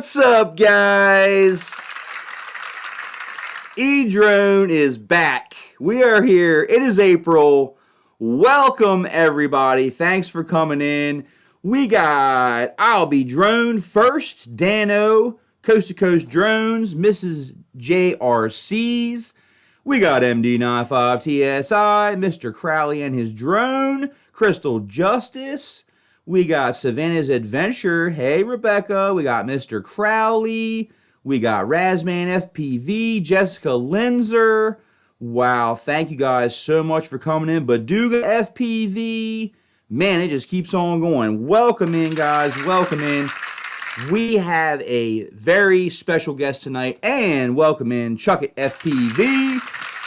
What's up, guys? E-Drone is back. We are here. It is April. Welcome, everybody. Thanks for coming in. We got I'll Be Drone first, Dano, Coast to Coast Drones, Mrs. JRCs. We got MD95tsi, Mr. Crowley and his drone, Crystal Justice. We got Savannah's Adventure. Hey, Rebecca. We got Mr. Crowley. We got Razman FPV, Jessica Linzer. Wow, thank you guys so much for coming in. Baduga FPV. Man, it just keeps on going. Welcome in, guys. Welcome in. We have a very special guest tonight. And welcome in Chuck It FPV.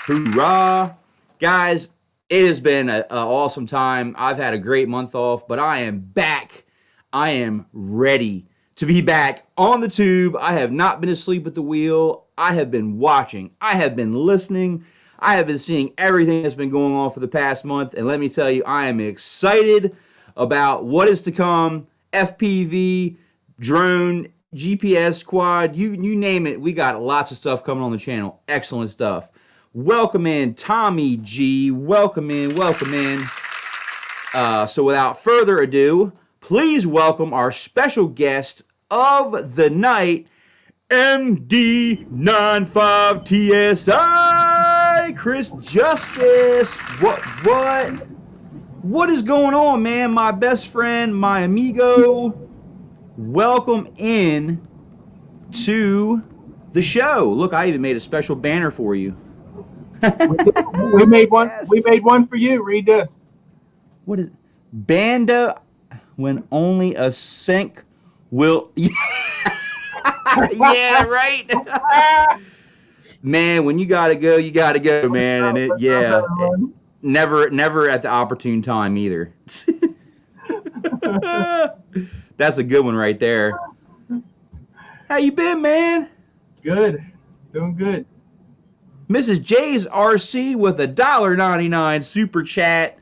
Hoorah. Guys, it has been an awesome time. I've had a great month off, but I am back. I am ready to be back on the tube. I have not been asleep at the wheel. I have been watching. I have been listening. I have been seeing everything that's been going on for the past month. And let me tell you, I am excited about what is to come. FPV, drone, GPS, quad, you name it. We got lots of stuff coming on the channel. Excellent stuff. Welcome in, Tommy G. Welcome in, welcome in. So without further ado, please welcome our special guest of the night, MD95tsi, Chris Justice. What is going on, man? My best friend, my amigo. Welcome in to the show. Look, I even made a special banner for you. We made one. Yes. We made one for you. Read this. What is Banda when only a sink will yeah, right. Man, when you gotta go, man. And never at the opportune time either. That's a good one right there. How you been, man? Good. Doing good. Mrs. J's RC with a $1.99 super chat.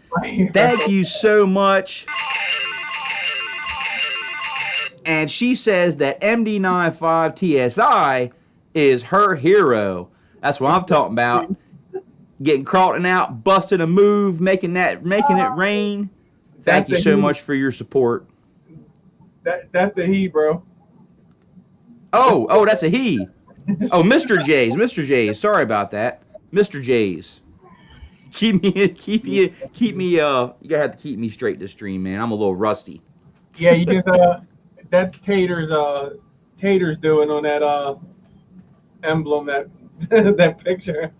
Thank you so much. And she says that MD95tsi is her hero. That's what I'm talking about. Getting crawling out, busting a move, making it rain. Thank you so much for your support. That's a he, bro. Oh, that's a he. Oh, Mr. J's. Sorry about that. Mr. J's. Keep me, you gotta have to keep me straight to stream, man. I'm a little rusty. Yeah, you just, that's Tater's doing on that, emblem, that picture.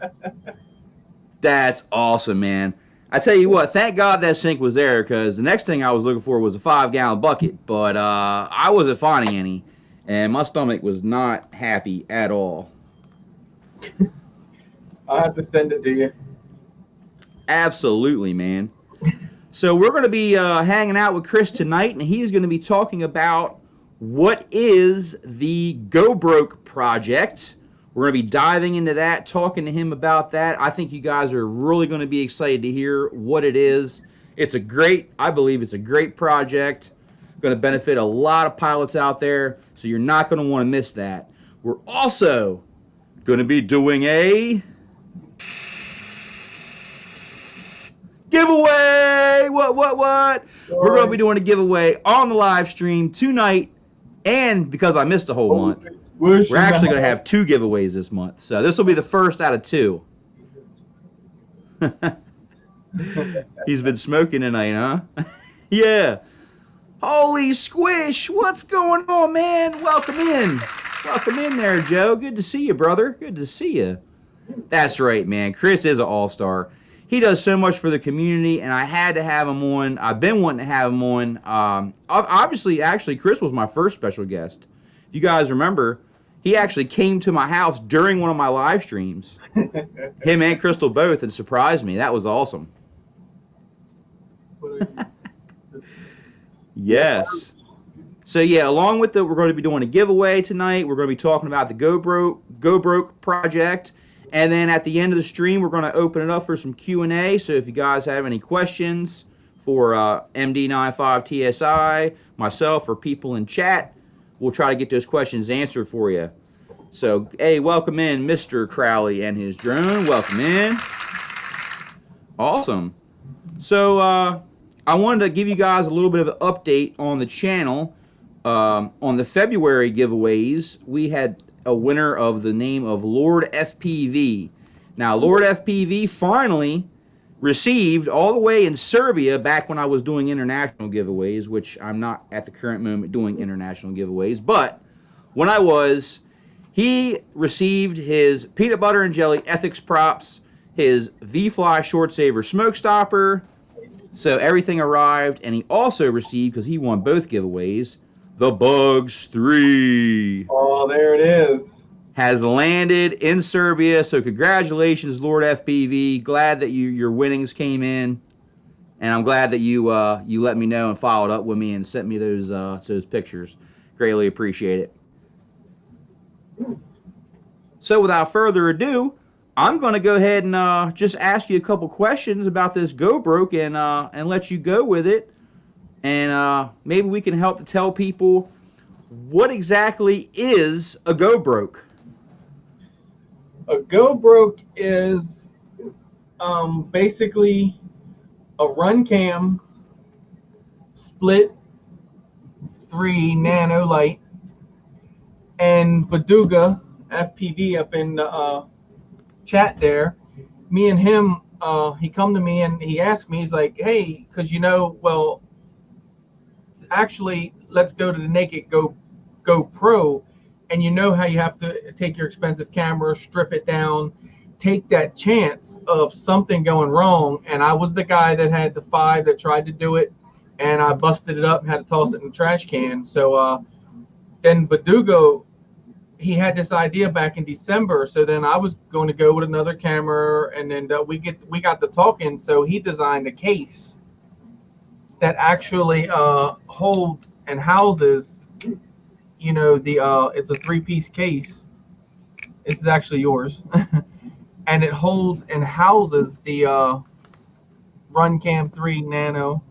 That's awesome, man. I tell you what, thank God that sink was there, because the next thing I was looking for was a 5-gallon bucket, but I wasn't finding any. And my stomach was not happy at all. I'll have to send it to you. Absolutely, man. So we're going to be hanging out with Chris tonight, and he's going to be talking about what is the GoBroke project. We're going to be diving into that, talking to him about that. I think you guys are really going to be excited to hear what it is. I believe it's a great project. Going to benefit a lot of pilots out there, so you're not going to want to miss that. We're also going to be doing a giveaway. What? We're going to be doing a giveaway on the live stream tonight, and because I missed a whole month, we're actually going to have 2 giveaways this month. So this will be the first out of 2. He's been smoking tonight, huh? Yeah. Holy squish, what's going on, man? Welcome in. Welcome in there, Joe. Good to see you, brother. Good to see you. That's right, man. Chris is an all-star. He does so much for the community, and I had to have him on. I've been wanting to have him on. Actually, Chris was my first special guest. If you guys remember, he actually came to my house during one of my live streams. Him and Crystal both, and surprised me. That was awesome. Yes. So yeah, along with we're going to be doing a giveaway tonight. We're going to be talking about the GoBroke project, and then at the end of the stream, we're going to open it up for some Q&A. So if you guys have any questions for MD95tsi, myself, or people in chat, we'll try to get those questions answered for you. So, hey, welcome in Mr. Crowley and his drone. Welcome in. Awesome. So, I wanted to give you guys a little bit of an update on the channel. On the February giveaways, we had a winner of the name of Lord FPV. Now, Lord FPV finally received all the way in Serbia back when I was doing international giveaways, which I'm not at the current moment doing international giveaways, but when I was, he received his peanut butter and jelly ethics props, his V-Fly short saver smoke stopper. So everything arrived, and he also received, because he won both giveaways, the Bugs 3. Oh, there it is. Has landed in Serbia. So congratulations, Lord FPV. Glad that your winnings came in, and I'm glad that you let me know and followed up with me and sent me those pictures. Greatly appreciate it. So without further ado, I'm going to go ahead and just ask you a couple questions about this GoBroke and let you go with it. And maybe we can help to tell people what exactly is a GoBroke. A GoBroke is basically a run cam split 3 nano light, and Baduga FPV up in the chat there, me and him, he come to me and he asked me, he's like, hey, because well, actually, let's go to the Naked GoPro, and you know how you have to take your expensive camera, strip it down, take that chance of something going wrong. And I was the guy that had the 5 that tried to do it, and I busted it up and had to toss it in the trash can. So then Badugo, he had this idea back in December. So then I was going to go with another camera, and then we got to talking. So he designed a case that actually holds and houses, it's a 3-piece case. This is actually yours. And it holds and houses the RunCam 3 Nano,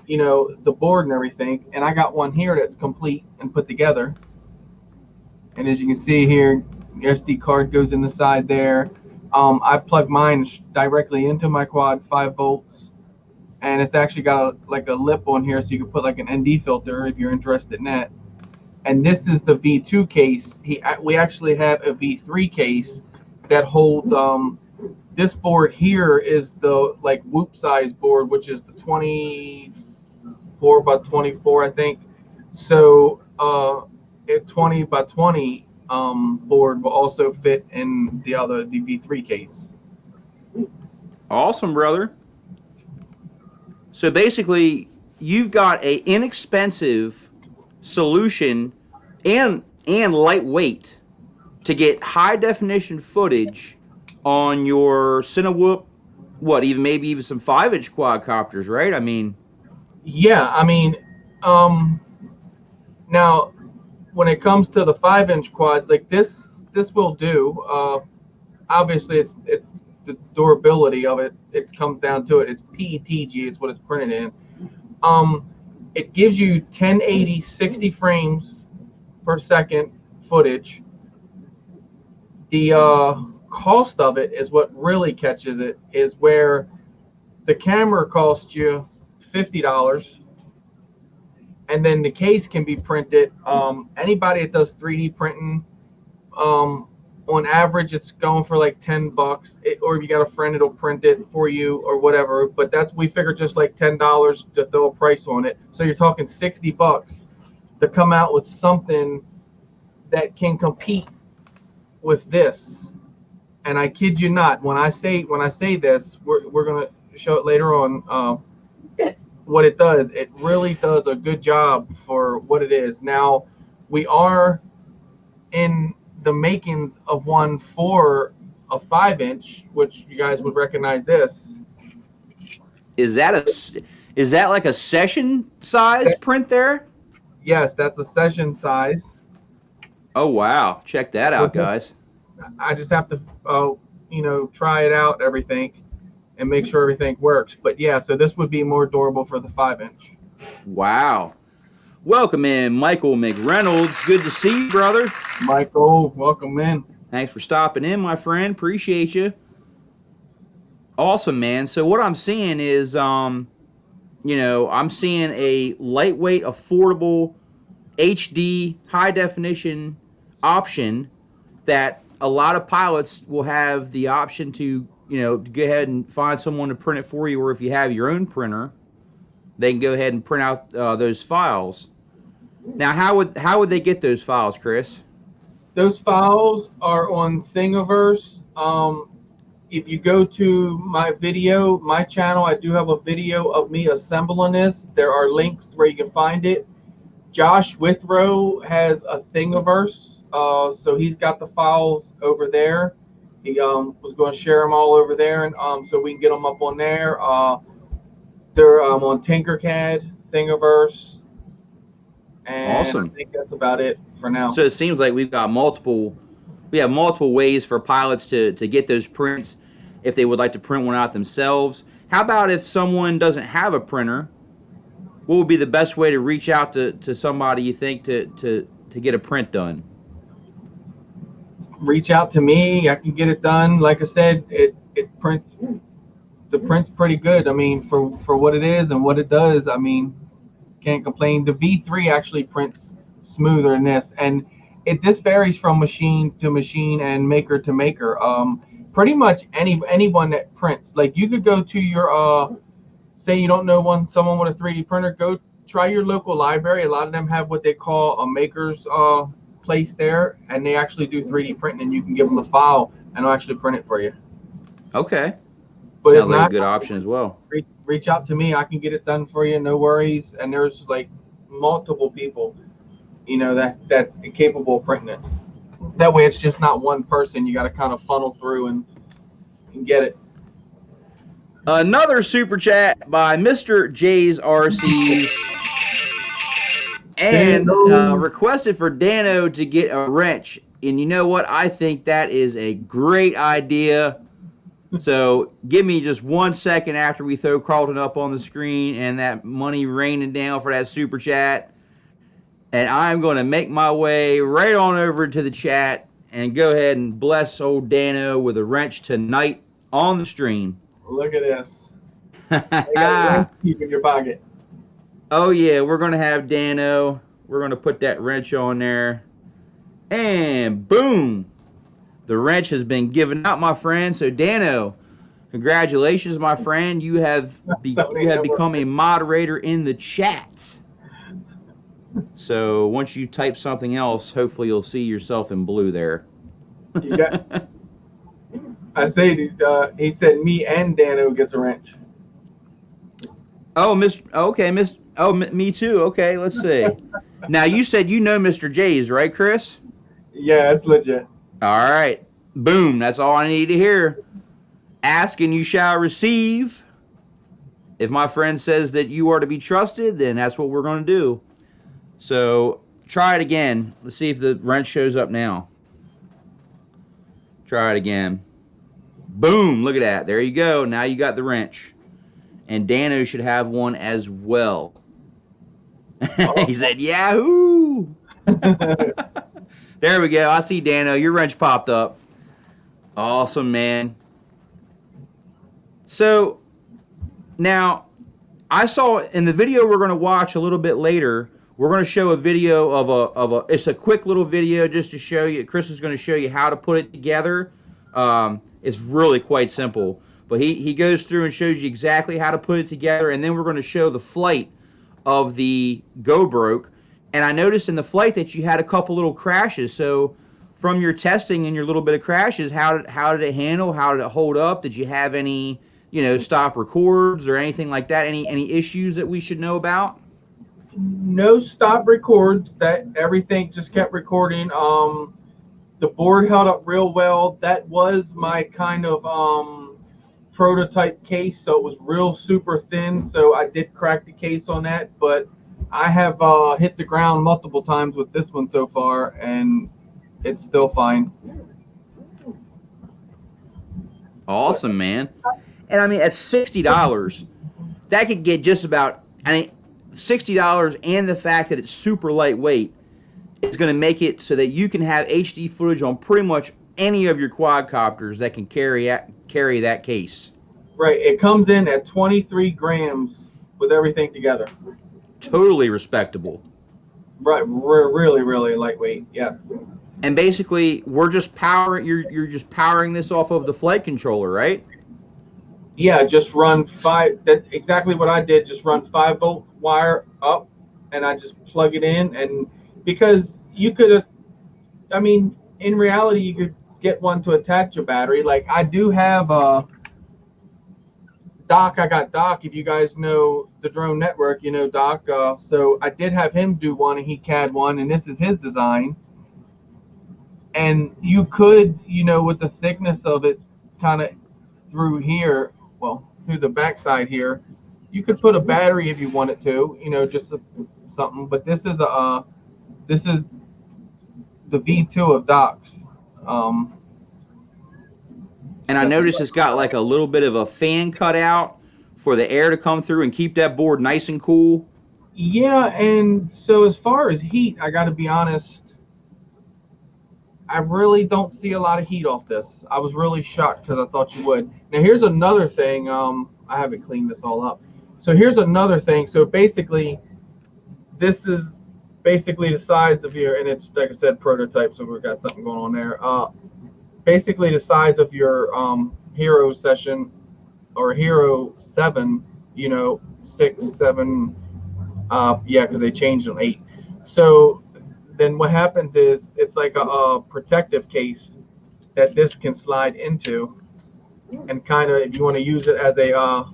the board and everything. And I got one here that's complete and put together. And as you can see here, the SD card goes in the side there. I plug mine directly into my quad, 5 volts. And it's actually got a lip on here, so you can put like an ND filter if you're interested in that. And this is the V2 case. We actually have a V3 case that holds this board here is the whoop size board, which is the 24 by 24, I think. So a 20 by 20 board will also fit in the V3 case. Awesome, brother. So basically, you've got a inexpensive solution and lightweight to get high definition footage on your Cinewhoop, maybe even some 5-inch quadcopters, right? I mean, yeah, now when it comes to the 5-inch quads, like this will do. Obviously, it's the durability of it. It comes down to it. It's PETG. It's what it's printed in. It gives you 1080 60 frames per second footage. The cost of it is what really catches it, is where the camera costs you $50, and then the case can be printed. Anybody that does 3D printing, on average, it's going for like $10, or if you got a friend, it'll print it for you or whatever. But we figure just like $10 to throw a price on it. So you're talking $60 to come out with something that can compete with this. And I kid you not, when I say this, we're gonna show it later on. What it does, it really does a good job for what it is. Now, we are in the makings of one for a 5-inch, which you guys would recognize this. Is that like a session size print there? Yes, that's a session size. Oh wow, check that out, guys. I just have to try it out, everything, and make sure everything works. But yeah, so this would be more durable for the 5-inch. Wow. welcome in Michael McReynolds. Good to see you, brother. Michael, welcome in. Thanks for stopping in, my friend. Appreciate you. Awesome, man. So what I'm seeing is, I'm seeing a lightweight, affordable, HD, high definition option that a lot of pilots will have the option to, to go ahead and find someone to print it for you, or if you have your own printer, they can go ahead and print out those files. Now, how would they get those files, Chris? Those files are on Thingiverse. If you go to my channel, I do have a video of me assembling this. There are links where you can find it. Josh Withrow has a Thingiverse, so he's got the files over there. He was going to share them all over there, and so we can get them up on there. They're on Tinkercad, Thingiverse, and awesome. I think that's about it for now. So it seems like we have multiple ways for pilots to get those prints if they would like to print one out themselves. How about if someone doesn't have a printer? What would be the best way to reach out to somebody, you think, to get a print done? Reach out to me. I can get it done. Like I said, it prints. The print's pretty good. I mean, for what it is and what it does, I mean, can't complain. The V3 actually prints smoother than this, and this varies from machine to machine and maker to maker. Pretty much anyone that prints, like you could go to your say you don't know someone with a 3D printer, go try your local library. A lot of them have what they call a maker's place there, and they actually do 3D printing, and you can give them the file and they'll actually print it for you. Okay. But sounds like a good option as well. Reach out to me. I can get it done for you, no worries. And there's like multiple people, that's capable of printing it. That way it's just not one person. You got to kind of funnel through and get it. Another super chat by Mr. J's RCs and requested for Dano to get a wrench. And you know what? I think that is a great idea. So give me just 1 second after we throw Carlton up on the screen and that money raining down for that super chat. And I'm going to make my way right on over to the chat and go ahead and bless old Dano with a wrench tonight on the stream. Look at this. You got a wrench keep in your pocket. Oh, yeah. We're going to have Dano. We're going to put that wrench on there. And boom. The wrench has been given out, my friend. So, Dano, congratulations, my friend. You have become a moderator in the chat. So, once you type something else, hopefully you'll see yourself in blue there. You got. I say, he said me and Dano gets a wrench. Oh, me too. Okay, let's see. Now, you said you know Mr. J's, right, Chris? Yeah, it's legit. All right. Boom. That's all I need to hear. Ask and you shall receive. If my friend says that you are to be trusted, then that's what we're going to do. So try it again. Let's see if the wrench shows up now. Try it again. Boom. Look at that. There you go. Now you got the wrench. And Dano should have one as well. He said, Yahoo! There we go. I see Dano. Your wrench popped up. Awesome, man. So, now, I saw in the video we're going to watch a little bit later, we're going to show a video it's a quick little video just to show you. Chris is going to show you how to put it together. It's really quite simple. But he goes through and shows you exactly how to put it together, and then we're going to show the flight of the GoBroke. And I noticed in the flight that you had a couple little crashes. So from your testing and your little bit of crashes, how did it handle? How did it hold up? Did you have any, stop records or anything like that? Any issues that we should know about? No stop records. That everything just kept recording. The board held up real well. That was my kind of prototype case, so it was real super thin. So I did crack the case on that, but I have hit the ground multiple times with this one so far, and it's still fine. Awesome, man. And I mean, at $60, that could get just about, $60 and the fact that it's super lightweight is going to make it so that you can have HD footage on pretty much any of your quadcopters that can carry that case. Right. It comes in at 23 grams with everything together. Totally respectable. Right. Really, really lightweight. Yes. And basically, we're just you're just powering this off of the flight controller, right? Yeah, just run that's exactly what I did. Just run 5-volt wire up, and I just plug it in. And because you could, I mean, in reality, you could get one to attach a battery. Like I do have Doc. I got Doc. If you guys know the drone network, you know Doc. So I did have him do one, and he CAD one, and this is his design. And you could, you know, with the thickness of it, kind of through here, well, through the backside here, you could put a battery if you wanted to, you know, just something. But this is the V2 of Doc's. And I noticed it's got like a little bit of a fan cutout for the air to come through and keep that board nice and cool. Yeah, and so as far as heat, I got to be honest, I really don't see a lot of heat off this. I was really shocked because I thought you would. Now here's another thing. I haven't cleaned this all up. So here's another thing. So basically, this is basically the size of your, and it's like I said, prototype. So we've got something going on there. Basically the size of your Hero Session or Hero 7. You know, 6, 7. Yeah, because they changed on 8. So then what happens is it's like a protective case that this can slide into, and kind of if you want to use it as a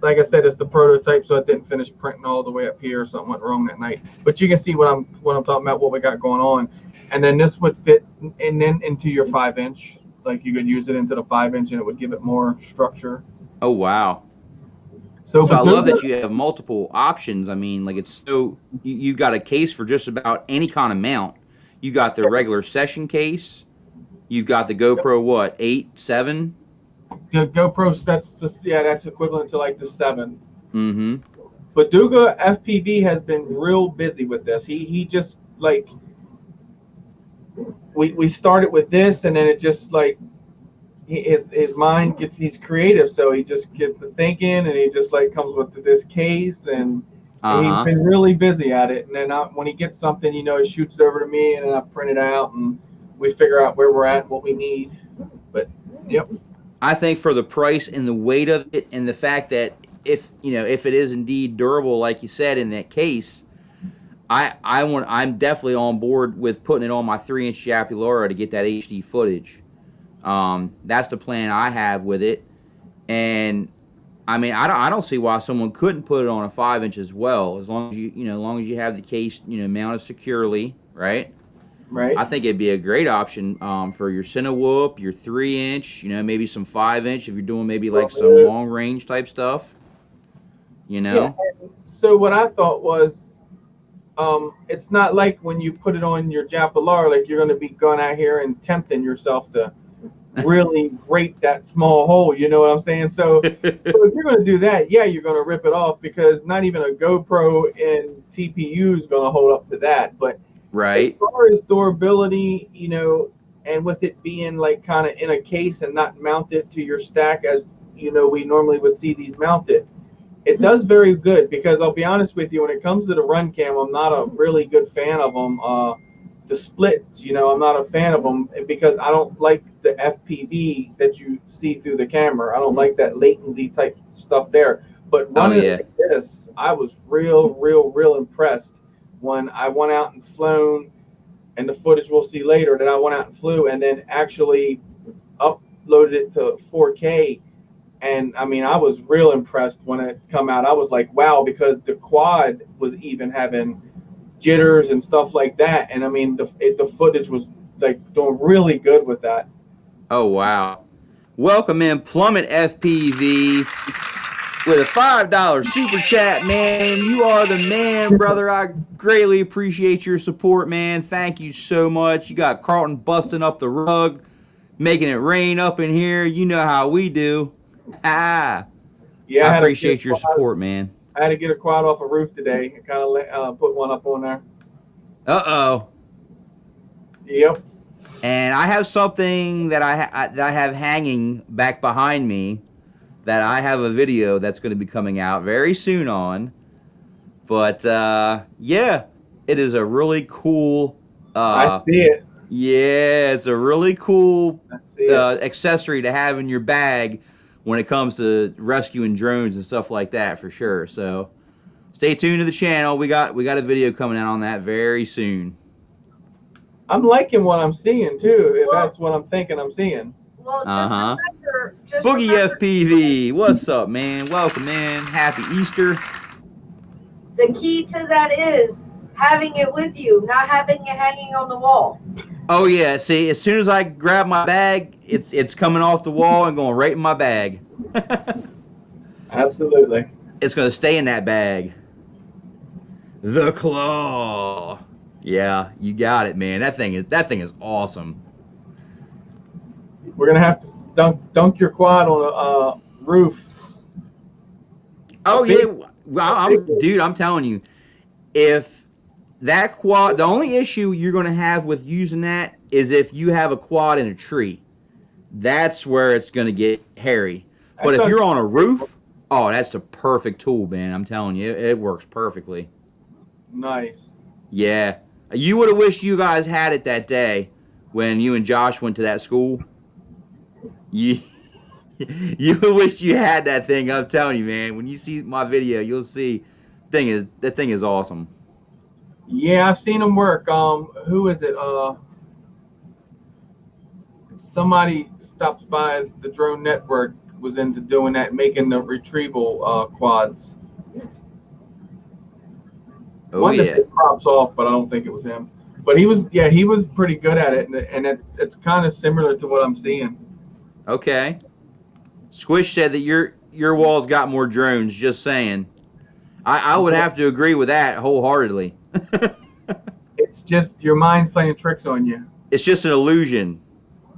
like I said, it's the prototype, so it didn't finish printing all the way up here. Something went wrong that night, but you can see what I'm talking about, what we got going on. And then this would fit and then into your 5-inch. Like you could use it into the 5-inch, and it would give it more structure. Oh wow. So I love that you have multiple options. I mean, like it's so you've got a case for just about any kind of mount. You got the regular session case. You've got the GoPro what 8, 7. The GoPro that's equivalent to like the 7. Mm-hmm. But Duga FPV has been real busy with this. He just like we started with this, and then it just like his mind he's creative, so he just gets to thinking, and he just like comes with this case, and he's been really busy at it. And then when he gets something, you know, he shoots it over to me, and then I print it out, and we figure out where we're at, what we need. But yep, I think for the price and the weight of it, and the fact that if it is indeed durable, like you said in that case, I'm definitely on board with putting it on my 3-inch Japulora to get that HD footage. That's the plan I have with it, and I mean I don't see why someone couldn't put it on a 5-inch as well, as long as you have the case mounted securely, right? Right. I think it'd be a great option for your Cinewhoop, your 3-inch, maybe some 5-inch if you're doing maybe like some long range type stuff. Yeah. So what I thought was, it's not like when you put it on your Japulora, like you're going to be going out here and tempting yourself to really rape that small hole, you know what I'm saying? So if you're going to do that, yeah, you're going to rip it off, because not even a GoPro and TPU is going to hold up to that. But right, as far as durability, and with it being like kind of in a case and not mounted to your stack as we normally would see these mounted, it does very good. Because I'll be honest with you, when it comes to the run cam, I'm not a really good fan of them. The splits, I'm not a fan of them, because I don't like the FPV that you see through the camera. I don't like that latency type stuff there. But running like this, I was real impressed when I went out and flown, and the footage we'll see later that I went out and flew, and then actually uploaded it to 4K. And I mean, I was real impressed when it come out. I was like, wow, because the quad was even having jitters and stuff like that. And I mean, the footage was like doing really good with that. Oh, wow. Welcome in Plummet FPV with a $5 super chat, man. You are the man, brother. I greatly appreciate your support, man. Thank you so much. You got Carlton busting up the rug, making it rain up in here. You know how we do. Yeah, I appreciate your support, man. I had to get a quad off a roof today. I kind of put one up on there. Uh-oh. Yep. And I have something that that I have hanging back behind me that I have a video that's going to be coming out very soon on. But yeah, it is a really cool. I see it. Yeah, it's a really cool I see it. accessory to have in your bag when it comes to rescuing drones and stuff like that, for sure. So stay tuned to the channel. We got a video coming out on that very soon. I'm liking what I'm seeing too. If Well, that's what I'm thinking I'm seeing. well, just Boogie remember, FPV, what's up, man? Welcome in. Happy Easter. the key to that is having it with you, not having it hanging on the wall. Oh yeah, see, as soon as I grab my bag, it's coming off the wall and going right in my bag. Absolutely. It's gonna stay in that bag. The claw. Yeah, you got it, man. That thing is awesome. We're gonna have to dunk your quad on a roof. Oh yeah, well, dude, I'm telling you, if that quad, the only issue you're gonna have with using that is if you have a quad in a tree. That's where it's gonna get hairy. But if you're on a roof, oh, that's the perfect tool, man. I'm telling you, it works perfectly. Nice. Yeah. You would have wished you guys had it that day when you and Josh went to that school. You would wish you had that thing. I'm telling you, man. When you see my video, you'll see that thing is awesome. Yeah, I've seen them work. Who is it? Somebody stops by the Drone Network, was into doing that, making the retrieval quads. Oh One yeah. that props off, but I don't think it was him. But he was pretty good at it, and it's kind of similar to what I'm seeing. Okay. Squish said that your wall's got more drones. Just saying. I would have to agree with that wholeheartedly. It's just your mind's playing tricks on you. It's just an illusion,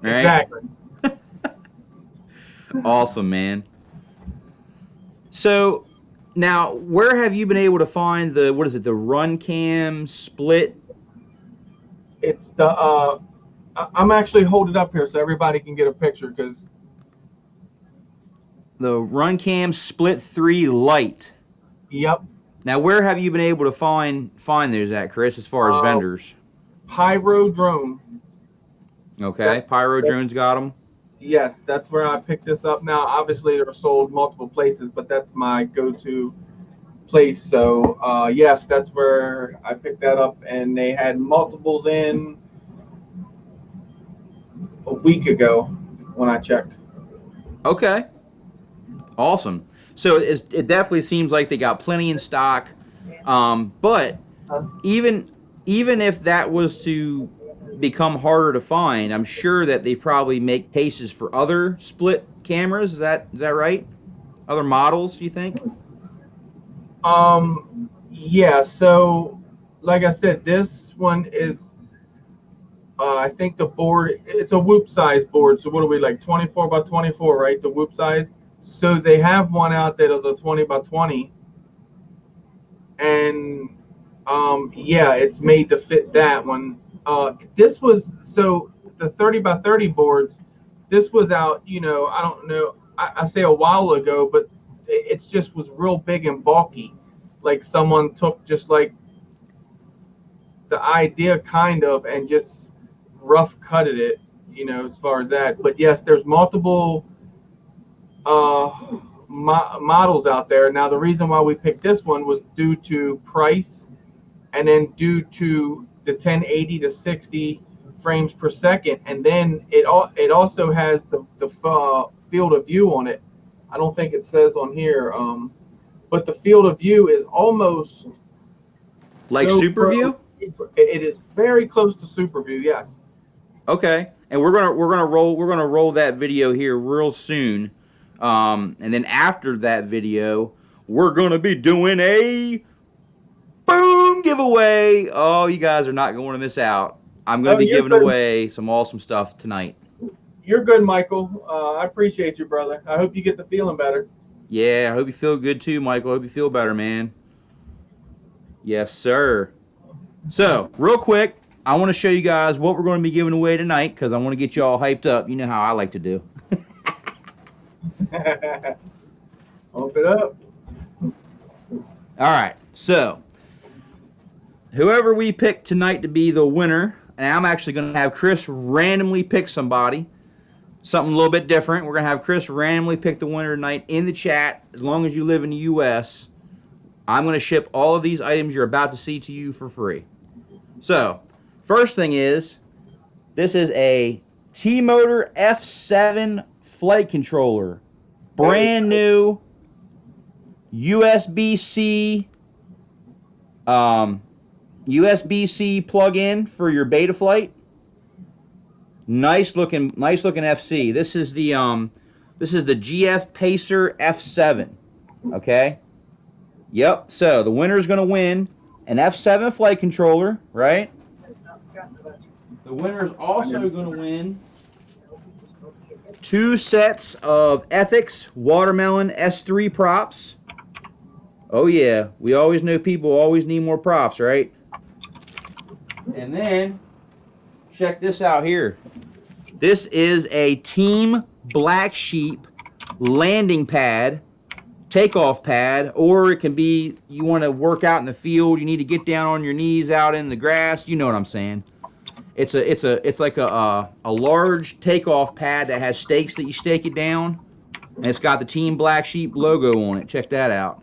right? Exactly. Awesome, man. So now, where have you been able to find the the run cam split? It's the I'm actually holding it up here so everybody can get a picture, because The run cam split 3 light. yep. Now, where have you been able to find those at, Chris, as far as vendors? Pyro Drone. Okay, Pyro Drones got them. Yes, that's where I picked this up. Now, obviously, they're sold multiple places, but that's my go-to place. So, yes, that's where I picked that up, and they had multiples in a week ago when I checked. Okay, awesome. So it definitely seems like they got plenty in stock. But even if that was to become harder to find, I'm sure that they probably make cases for other split cameras. Is that right? Other models, you think? Yeah. So, like I said, this one is. I think the board, it's a whoop size board. So what are we, like 24 by 24, right? The whoop size. So they have one out that is a 20 by 20. And yeah, it's made to fit that one. This was, so the 30 by 30 boards, this was out, I don't know, I say a while ago, but it just was real big and bulky. Like someone took just like the idea kind of and just rough cutted it, as far as that. But yes, there's multiple models out there. Now, the reason why we picked this one was due to price, and then due to the 1080 to 60 frames per second, and then it also has the field of view on it. I don't think it says on here, but the field of view is almost Like Super View? It is very close to Super View, yes. Okay, and we're gonna roll that video here real soon, and then after that video, we're gonna be doing a boom giveaway. Oh, you guys are not going to miss out. I'm gonna be giving away some awesome stuff tonight. You're good, Michael. I appreciate you, brother. I hope you get the feeling better. Yeah, I hope you feel good too, Michael. I hope you feel better, man. Yes, sir. So, real quick, I want to show you guys what we're going to be giving away tonight because I want to get you all hyped up. You know how I like to do. Open it up. All right, so whoever we pick tonight to be the winner, and I'm actually going to have Chris randomly pick somebody, something a little bit different. We're going to have Chris randomly pick the winner tonight in the chat. As long as you live in the U.S., I'm going to ship all of these items you're about to see to you for free. So, first thing is, this is a T-Motor F7 flight controller. Brand new USB-C USB-C plug-in for your beta flight. Nice looking FC. This is the GF Pacer F7. Okay? Yep. So the winner's gonna win an F7 flight controller, right? The winner's also gonna win 2 sets of Ethics Watermelon S3 props. Oh yeah, we always know people always need more props, right? And then, check this out here. This is a Team Black Sheep landing pad, takeoff pad, or it can be you want to work out in the field, you need to get down on your knees out in the grass, you know what I'm saying. It's like a large takeoff pad that has stakes that you stake it down, and it's got the Team Black Sheep logo on it. Check that out.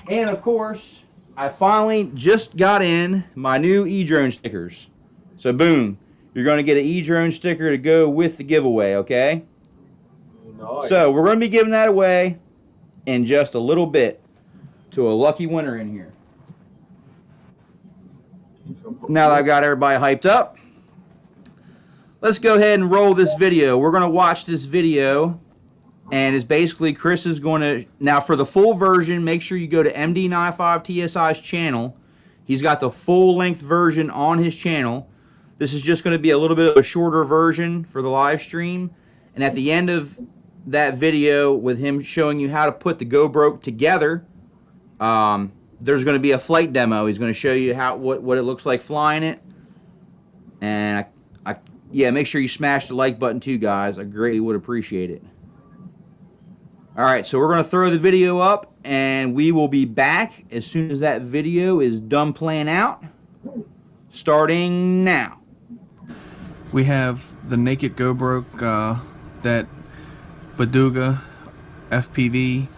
And of course, I finally just got in my new e-drone stickers. So boom, you're going to get an e-drone sticker to go with the giveaway, okay? Nice. So we're going to be giving that away in just a little bit to a lucky winner in here. Now that I've got everybody hyped up, let's go ahead and roll this video. We're going to watch this video, and it's basically Chris is going to... Now, for the full version, make sure you go to Md95tsi's channel. He's got the full-length version on his channel. This is just going to be a little bit of a shorter version for the live stream. And at the end of that video, with him showing you how to put the GoBroke together, there's going to be a flight demo. He's going to show you what it looks like flying it. And yeah, make sure you smash the like button too, guys. I greatly would appreciate it. All right, so we're going to throw the video up, and we will be back as soon as that video is done playing out, starting now. We have the naked GoBroke that Baduga, FPV,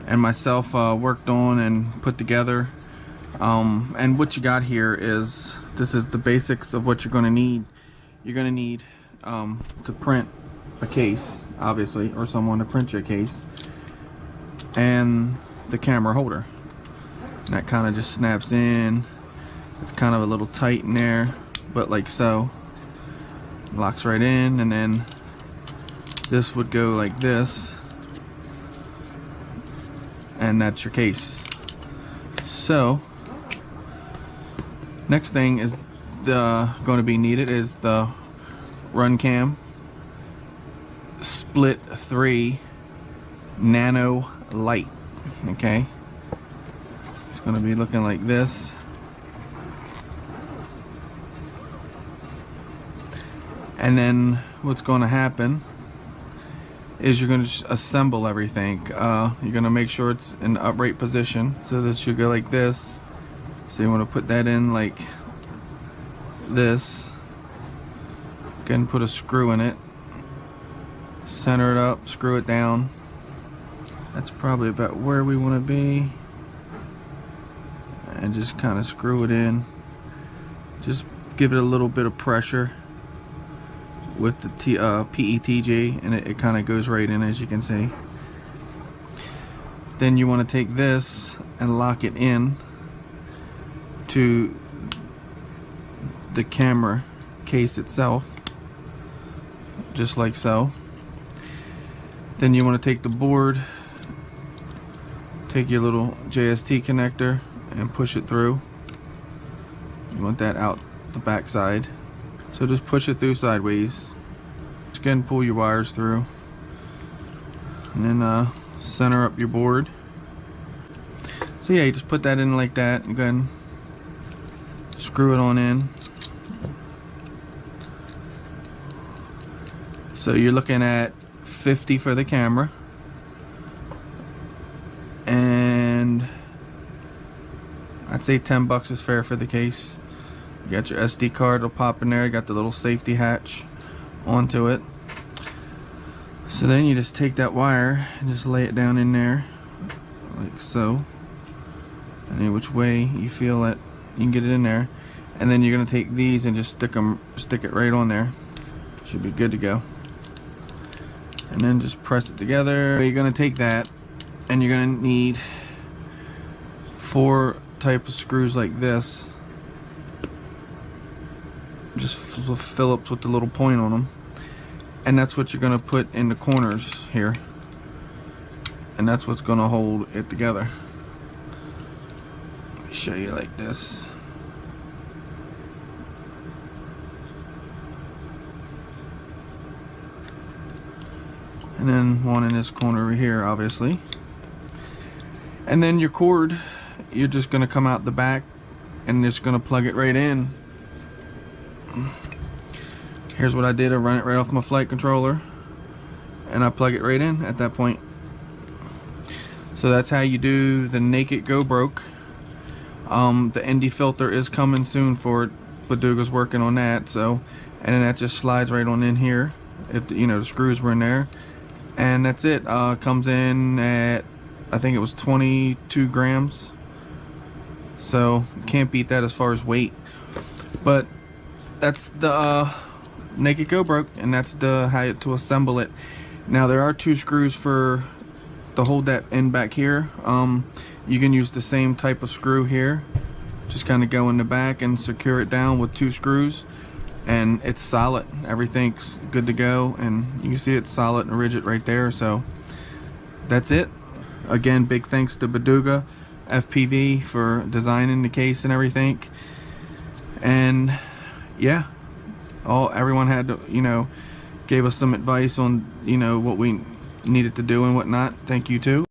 and myself worked on and put together. And what you got here is, this is the basics of what you're going to need. You're going to need to print a case, obviously, or someone to print your case, and the camera holder. And that kind of just snaps in. It's kind of a little tight in there, but like so. Locks right in, and then this would go like this, and that's your case. So next thing is going to be needed is the RunCam Split 3 Nano Light. Okay, it's going to be looking like this. And then what's going to happen is you're going to just assemble everything. You're going to make sure it's in the upright position. So this should go like this. So you want to put that in like this. Again, put a screw in it. Center it up, screw it down. That's probably about where we want to be. And just kind of screw it in. Just give it a little bit of pressure with the PETG, and it kind of goes right in, as you can see. Then you want to take this and lock it in to the camera case itself, just like so. Then you want to take the board, take your little JST connector and push it through. You want that out the back side. So just push it through sideways. Again, pull your wires through, and then center up your board. So yeah, you just put that in like that and go ahead and screw it on in. So you're looking at 50 for the camera, and I'd say 10 bucks is fair for the case. You got your SD card, it'll pop in there. You got the little safety hatch onto it. So then you just take that wire and just lay it down in there like so. Any which way you feel it, you can get it in there. And then you're gonna take these and just stick it right on there. Should be good to go. And then just press it together. You're gonna take that and you're gonna need 4 type of screws like this. Just Phillips with the little point on them. And that's what you're gonna put in the corners here. And that's what's gonna hold it together. Let me show you like this. And then one in this corner over here, obviously. And then your cord, you're just gonna come out the back and just gonna plug it right in. Here's what I did. I run it right off my flight controller and I plug it right in at that point. So that's how you do the naked GoBroke. The ND filter is coming soon for it. Beduga's working on that. So, and then that just slides right on in here if the, the screws were in there. And that's it. Comes in at, I think it was 22 grams. So can't beat that as far as weight. But that's the naked GoBroke, and that's the how to assemble it. Now there are 2 screws for to hold that in back here. You can use the same type of screw here. Just kind of go in the back and secure it down with 2 screws, and it's solid. Everything's good to go, and you can see it's solid and rigid right there. So that's it. Again, big thanks to Beduga FPV for designing the case and everything. And yeah, everyone had to, gave us some advice on, what we needed to do and whatnot. Thank you too.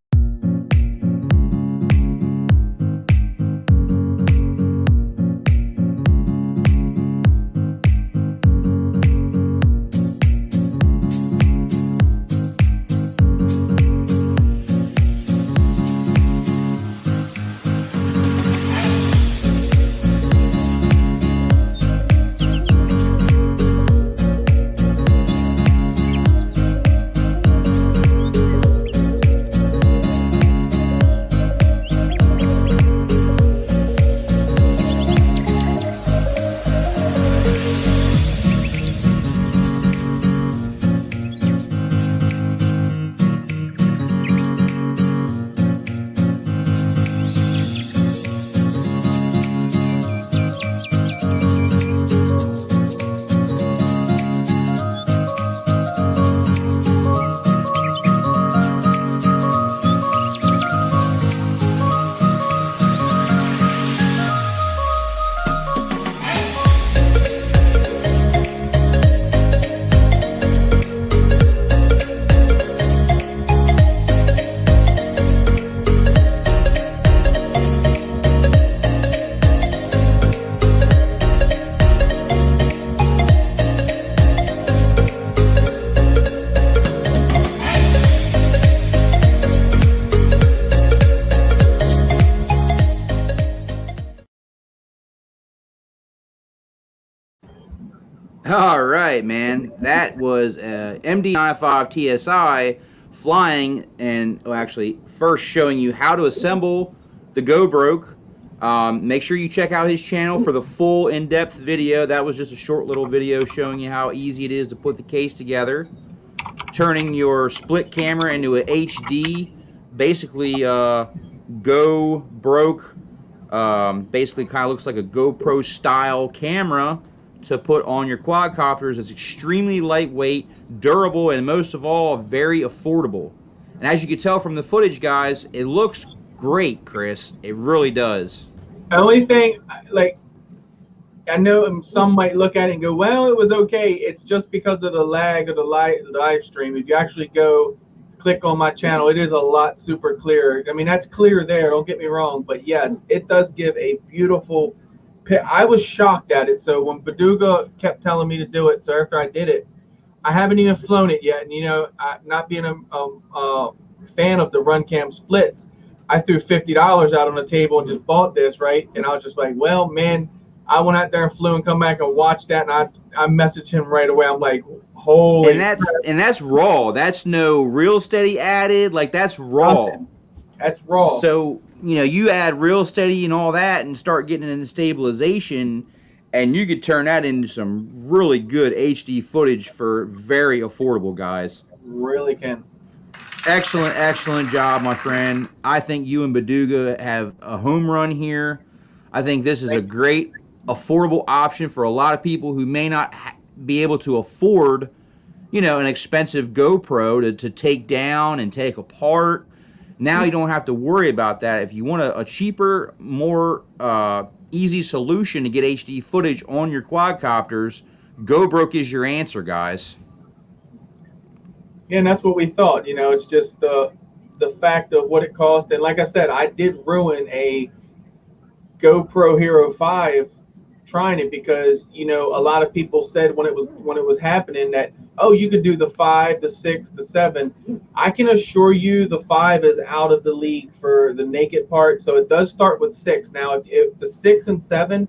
All right, man. That was MD95tsi flying, and actually first showing you how to assemble the GoBroke. Make sure you check out his channel for the full in-depth video. That was just a short little video showing you how easy it is to put the case together. Turning your split camera into an HD, basically GoBroke, basically kind of looks like a GoPro style camera to put on your quadcopters. It's extremely lightweight, durable, and most of all, very affordable. And as you can tell from the footage, guys, it looks great, Chris. It really does. The only thing, like, I know some might look at it and go, well, it was okay. It's just because of the lag of the live stream. If you actually go click on my channel, it is a lot super clear. I mean, that's clear there, don't get me wrong, but yes, it does give a beautiful I was shocked at it. So when Baduga kept telling me to do it, so after I did it, I haven't even flown it yet. And, you know, not being a fan of the run cam splits, I threw $50 out on the table and just bought this, right? And I was just like, well, man, I went out there and flew and come back and watched that, and I messaged him right away. I'm like, holy and that's raw. That's no real steady added. Like, that's raw. That's raw. So, you know, you add real steady and all that and start getting into stabilization, and you could turn that into some really good HD footage for very affordable guys. Really can. Excellent job, my friend. I think you and Baduga have a home run here. I think this is a great affordable option for a lot of people who may not be able to afford, you know, an expensive GoPro to take down and take apart. Now you don't have to worry about that. If you want a cheaper, more easy solution to get HD footage on your quadcopters, GoBroke is your answer, guys. Yeah, and that's what we thought. You know, it's just the fact of what it cost. And like I said, I did ruin a GoPro Hero 5 trying it because, you know, a lot of people said when it was happening that, oh, you could do the 5, the 6, the 7. I can assure you the 5 is out of the league for the naked part. So it does start with 6. Now, if the 6 and 7,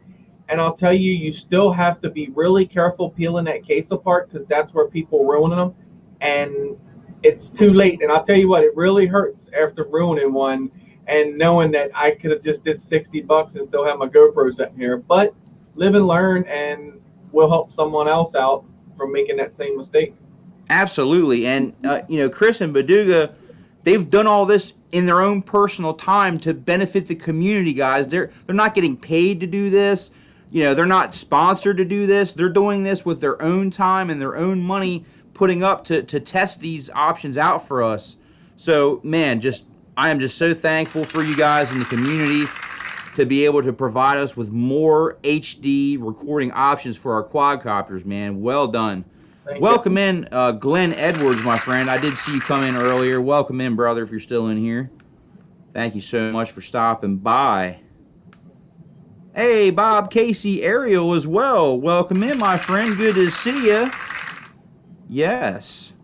and I'll tell you, you still have to be really careful peeling that case apart because that's where people ruin them. And it's too late. And I'll tell you what, it really hurts after ruining one and knowing that I could have just did $60 and still have my GoPro sitting here. But live and learn, and we'll help someone else out from making that same mistake. Absolutely. And, you know, Chris and Baduga, they've done all this in their own personal time to benefit the community, guys. They're not getting paid to do this. You know, they're not sponsored to do this. They're doing this with their own time and their own money, putting up to test these options out for us. So, man, I am just so thankful for you guys in the community to be able to provide us with more HD recording options for our quadcopters, man. Well done. Welcome in, Glenn Edwards, my friend. I did see you come in earlier. Welcome in, brother, if you're still in here. Thank you so much for stopping by. Hey, Bob Casey Ariel as well. Welcome in, my friend. Good to see you. Yes.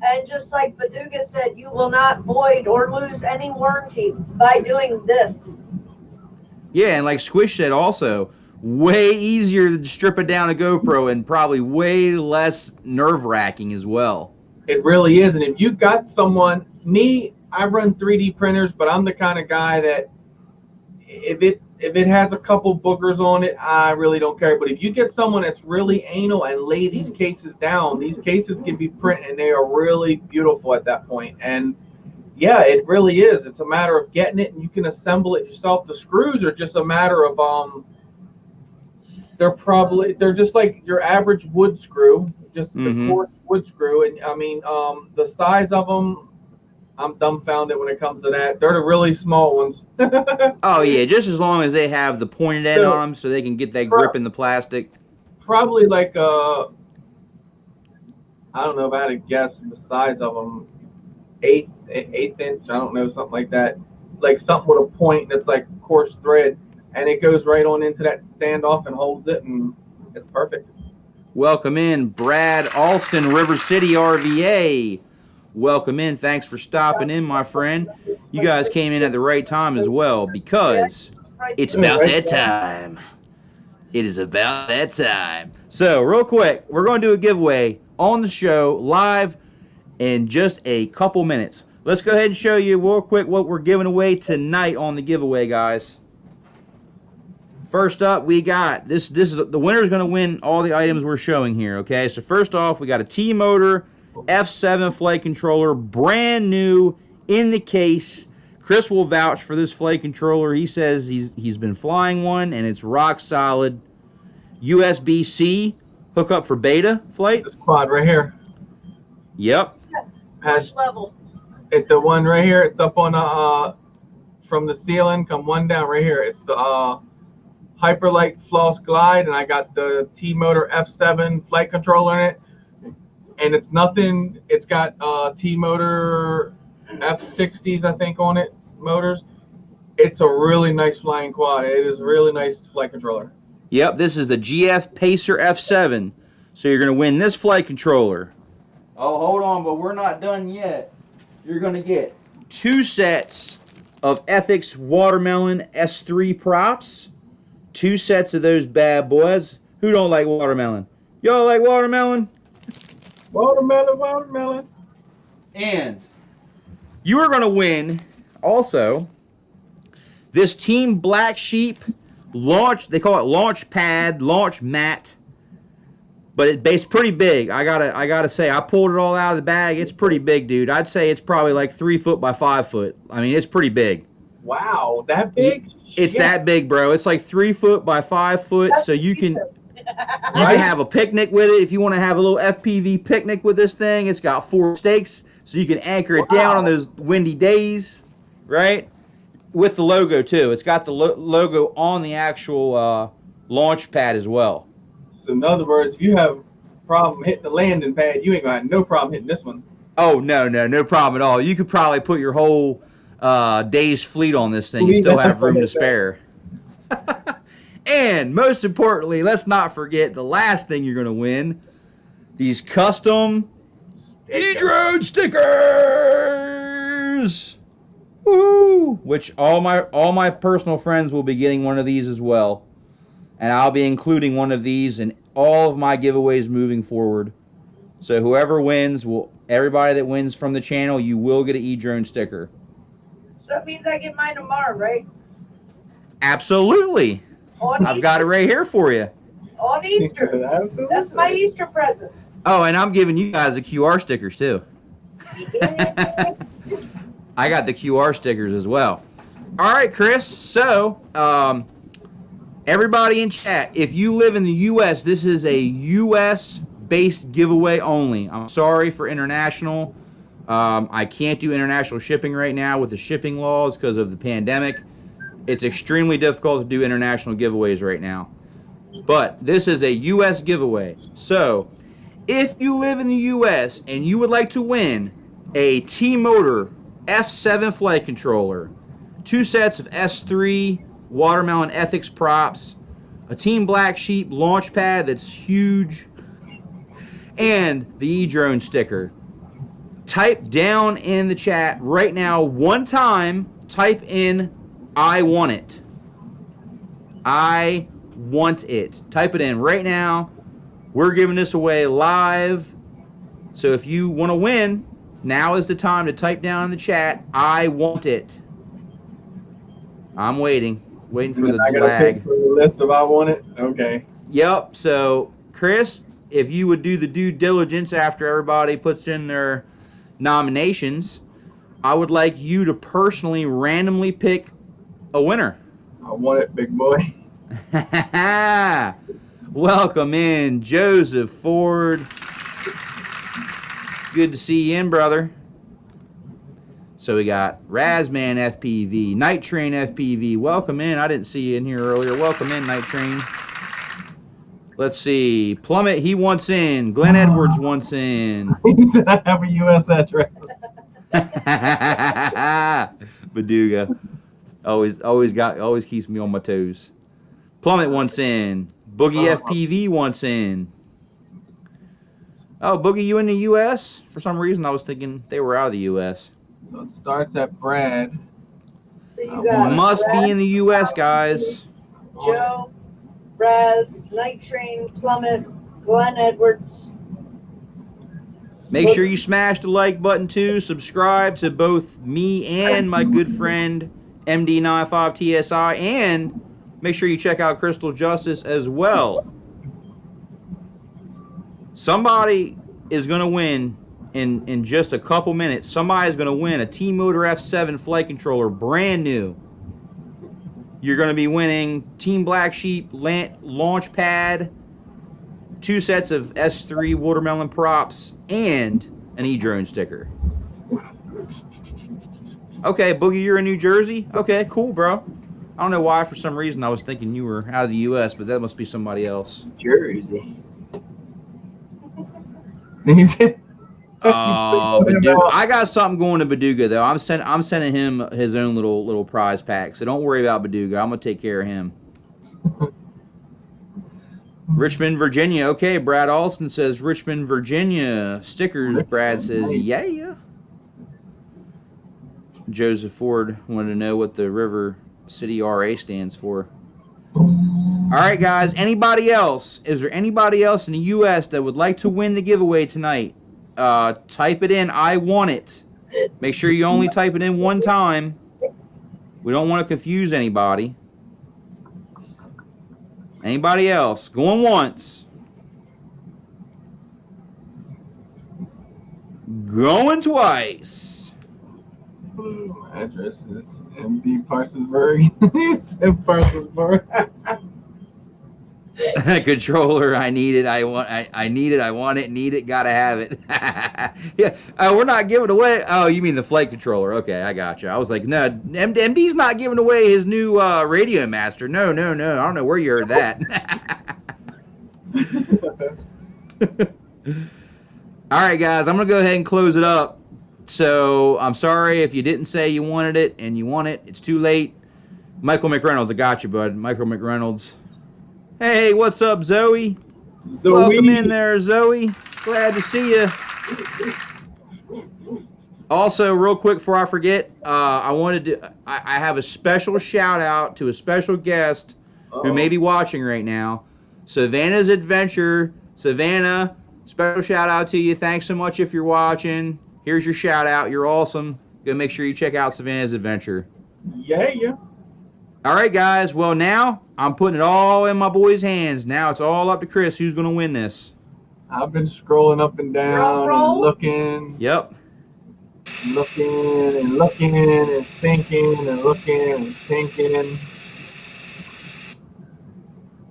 And just like Baduga said, you will not void or lose any warranty by doing this. Yeah, and like Squish said also, way easier to strip it down a GoPro and probably way less nerve-wracking as well. It really is. And if you got someone, I run 3D printers, but I'm the kind of guy that if it has a couple boogers on it, I really don't care. But if you get someone that's really anal and lay these cases down, these cases can be printed and they are really beautiful at that point. And yeah, it really is. It's a matter of getting it and you can assemble it yourself. The screws are just a matter of they're just like your average wood screw, just the coarse wood screw. And I mean, the size of them, I'm dumbfounded when it comes to that. They're the really small ones. Oh yeah, just as long as they have the pointed end on them so they can get that grip in the plastic. Probably like I don't know if I had to guess the size of them, eighth inch, I don't know, something like that. Like something with a point that's like coarse thread, and it goes right on into that standoff and holds it, and it's perfect. Welcome in, Brad Alston, River City RVA. Welcome in. Thanks for stopping in, my friend. You guys came in at the right time as well, because it's about that time. It is about that time. So, real quick, we're going to do a giveaway on the show live in just a couple minutes. Let's go ahead and show you real quick what we're giving away tonight on the giveaway, guys. First up, we got this is the winner is going to win all the items we're showing here, okay? So first off, we got a T-Motor F7 flight controller, brand new in the case. Chris will vouch for this flight controller. He says he's been flying one and it's rock solid. USB-C hookup for beta flight. This quad right here. Yep. Has Level. it's the one right here. It's up on from the ceiling, come one down right here. It's the Hyperlight Floss Glide, and I got the T-Motor F7 flight controller in it. and it's nothing. It's got T-motor F60s, I think, on it, motors. It's a really nice flying quad. It is a really nice flight controller. Yep, this is the GF Pacer F7. So you're going to win this flight controller. Oh, hold on, but we're not done yet. You're going to get 2 sets of Ethics Watermelon S3 props. 2 sets of those bad boys. Who don't like watermelon? Y'all like watermelon? Watermelon, watermelon. And you are going to win also this Team Black Sheep launch. They call it launch pad, launch mat. But it's pretty big. I gotta say, I pulled it all out of the bag. It's pretty big, dude. I'd say it's probably like 3 foot by 5 foot. I mean, it's pretty big. Wow, that big? It's that big, bro. It's like 3 foot by 5 foot. So you can have a picnic with it if you want to have a little FPV picnic with this thing. It's got 4 stakes, so you can anchor it down on those windy days, right? With the logo too. It's got the logo on the actual launch pad as well. So in other words, if you have a problem hitting the landing pad, you ain't gonna have no problem hitting this one. Oh, no problem at all. You could probably put your whole day's fleet on this thing and still have room to spare. And most importantly, let's not forget the last thing you're going to win. These custom E-Drone stickers! Woo! Which all my personal friends will be getting one of these as well. And I'll be including one of these in all of my giveaways moving forward. So whoever wins, everybody that wins from the channel, you will get an E-Drone sticker. So that means I get mine tomorrow, right? Absolutely. I've got it right here for you. On Easter. That's my Easter present. Oh, and I'm giving you guys the QR stickers too. I got the QR stickers as well. All right, Chris. So, everybody in chat, if you live in the U.S., this is a U.S.-based giveaway only. I'm sorry for international. I can't do international shipping right now with the shipping laws because of the pandemic. It's extremely difficult to do international giveaways right now. But this is a U.S. giveaway. So, if you live in the U.S. and you would like to win a T-Motor F7 flight controller, 2 sets of S3 Watermelon Ethics props, a Team Black Sheep launch pad that's huge, and the E-Drone sticker, type down in the chat right now, one time, type in, I want it. I want it. Type it in right now. We're giving this away live. So if you want to win, now is the time to type down in the chat, I want it. I'm waiting. Waiting for the I gotta lag. pick from the list of I want it? Okay. Yep. So, Chris, if you would do the due diligence after everybody puts in their nominations, I would like you to personally randomly pick a winner. I want it, big boy. Welcome in, Joseph Ford. Good to see you in, brother. So we got Razman FPV, Night Train FPV. Welcome in. I didn't see you in here earlier. Welcome in, Night Train. Let's see. Plummet, he wants in. Glenn Edwards wants in. He said I have a U.S. address. Baduga. Always keeps me on my toes. Plummet wants in. Boogie FPV wants in. Oh, Boogie, you in the U.S.? For some reason, I was thinking they were out of the U.S. So it starts at Brad. So you got Must Raz, be in the U.S., guys. Joe, Raz, Night Train, Plummet, Glenn Edwards. Make sure you smash the like button too. Subscribe to both me and my good friend Md95tsi, and make sure you check out Crystal Justice as well. Somebody is going to win in just a couple minutes. Somebody is going to win a T-Motor F7 flight controller, brand new. You're going to be winning Team Black Sheep launch pad, 2 sets of S3 watermelon props, and an E-Drone sticker. Okay, Boogie, you're in New Jersey? Okay, cool, bro. I don't know why, for some reason, I was thinking you were out of the U.S., but that must be somebody else. Jersey. He's Oh, Baduga. I got something going to Baduga though. I'm sending him his own little prize pack. So don't worry about Baduga. I'm gonna take care of him. Richmond, Virginia. Okay, Brad Alston says Richmond, Virginia. Stickers. Brad says yeah. Joseph Ford wanted to know what the River City RA stands for. All right, guys. Anybody else? Is there anybody else in the U.S. that would like to win the giveaway tonight? Type it in. I want it. Make sure you only type it in one time. We don't want to confuse anybody. Anybody else? Going once. Going twice. Address is MD Parsonsburg. He said Parsonsburg. Controller, I need it. I need it. I want it. Need it. Gotta have it. Yeah. We're not giving away. Oh, you mean the flight controller? Okay, I gotcha. I was like, no, MD's not giving away his new Radio Master. No. I don't know where you heard that. All right, guys. I'm gonna go ahead and close it up. So I'm sorry if you didn't say you wanted it and you want it. It's too late. Michael McReynolds, I got you, bud. Michael McReynolds. Hey, what's up, Zoe? Welcome in there, Zoe. Glad to see you. Also, real quick before I forget, I have a special shout out to a special guest who may be watching right now. Savannah's Adventure. Savannah, special shout out to you. Thanks so much if you're watching. Here's your shout out. You're awesome. Go make sure you check out Savannah's Adventure. Yeah. All right, guys. Well, now I'm putting it all in my boys' hands. Now it's all up to Chris who's going to win this. I've been scrolling up and down and looking. Yep. Looking and thinking and looking and thinking.